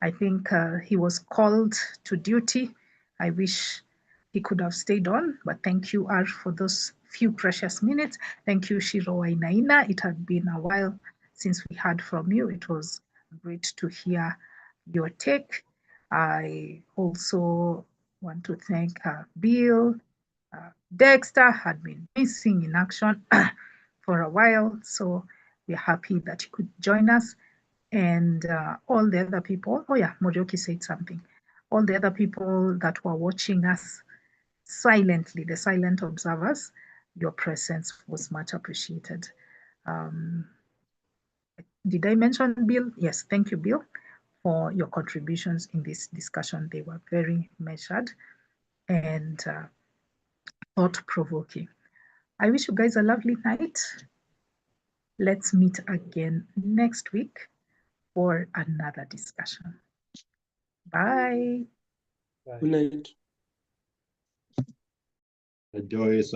I think he was called to duty. I wish he could have stayed on, but thank you, R, for those few precious minutes. Thank you, Shiro Wainaina. It had been a while since we heard from you. It was great to hear your take. I also want to thank Bill. Dexter had been missing in action for a while, so we're happy that he could join us. And all the other people, oh yeah, Morioki said something. All the other people that were watching us silently, the silent observers, your presence was much appreciated. Did I mention Bill? Yes, thank you, Bill, for your contributions in this discussion. They were very measured and thought-provoking. I wish you guys a lovely night. Let's meet again next week for another discussion. Bye. Good night. Joyce,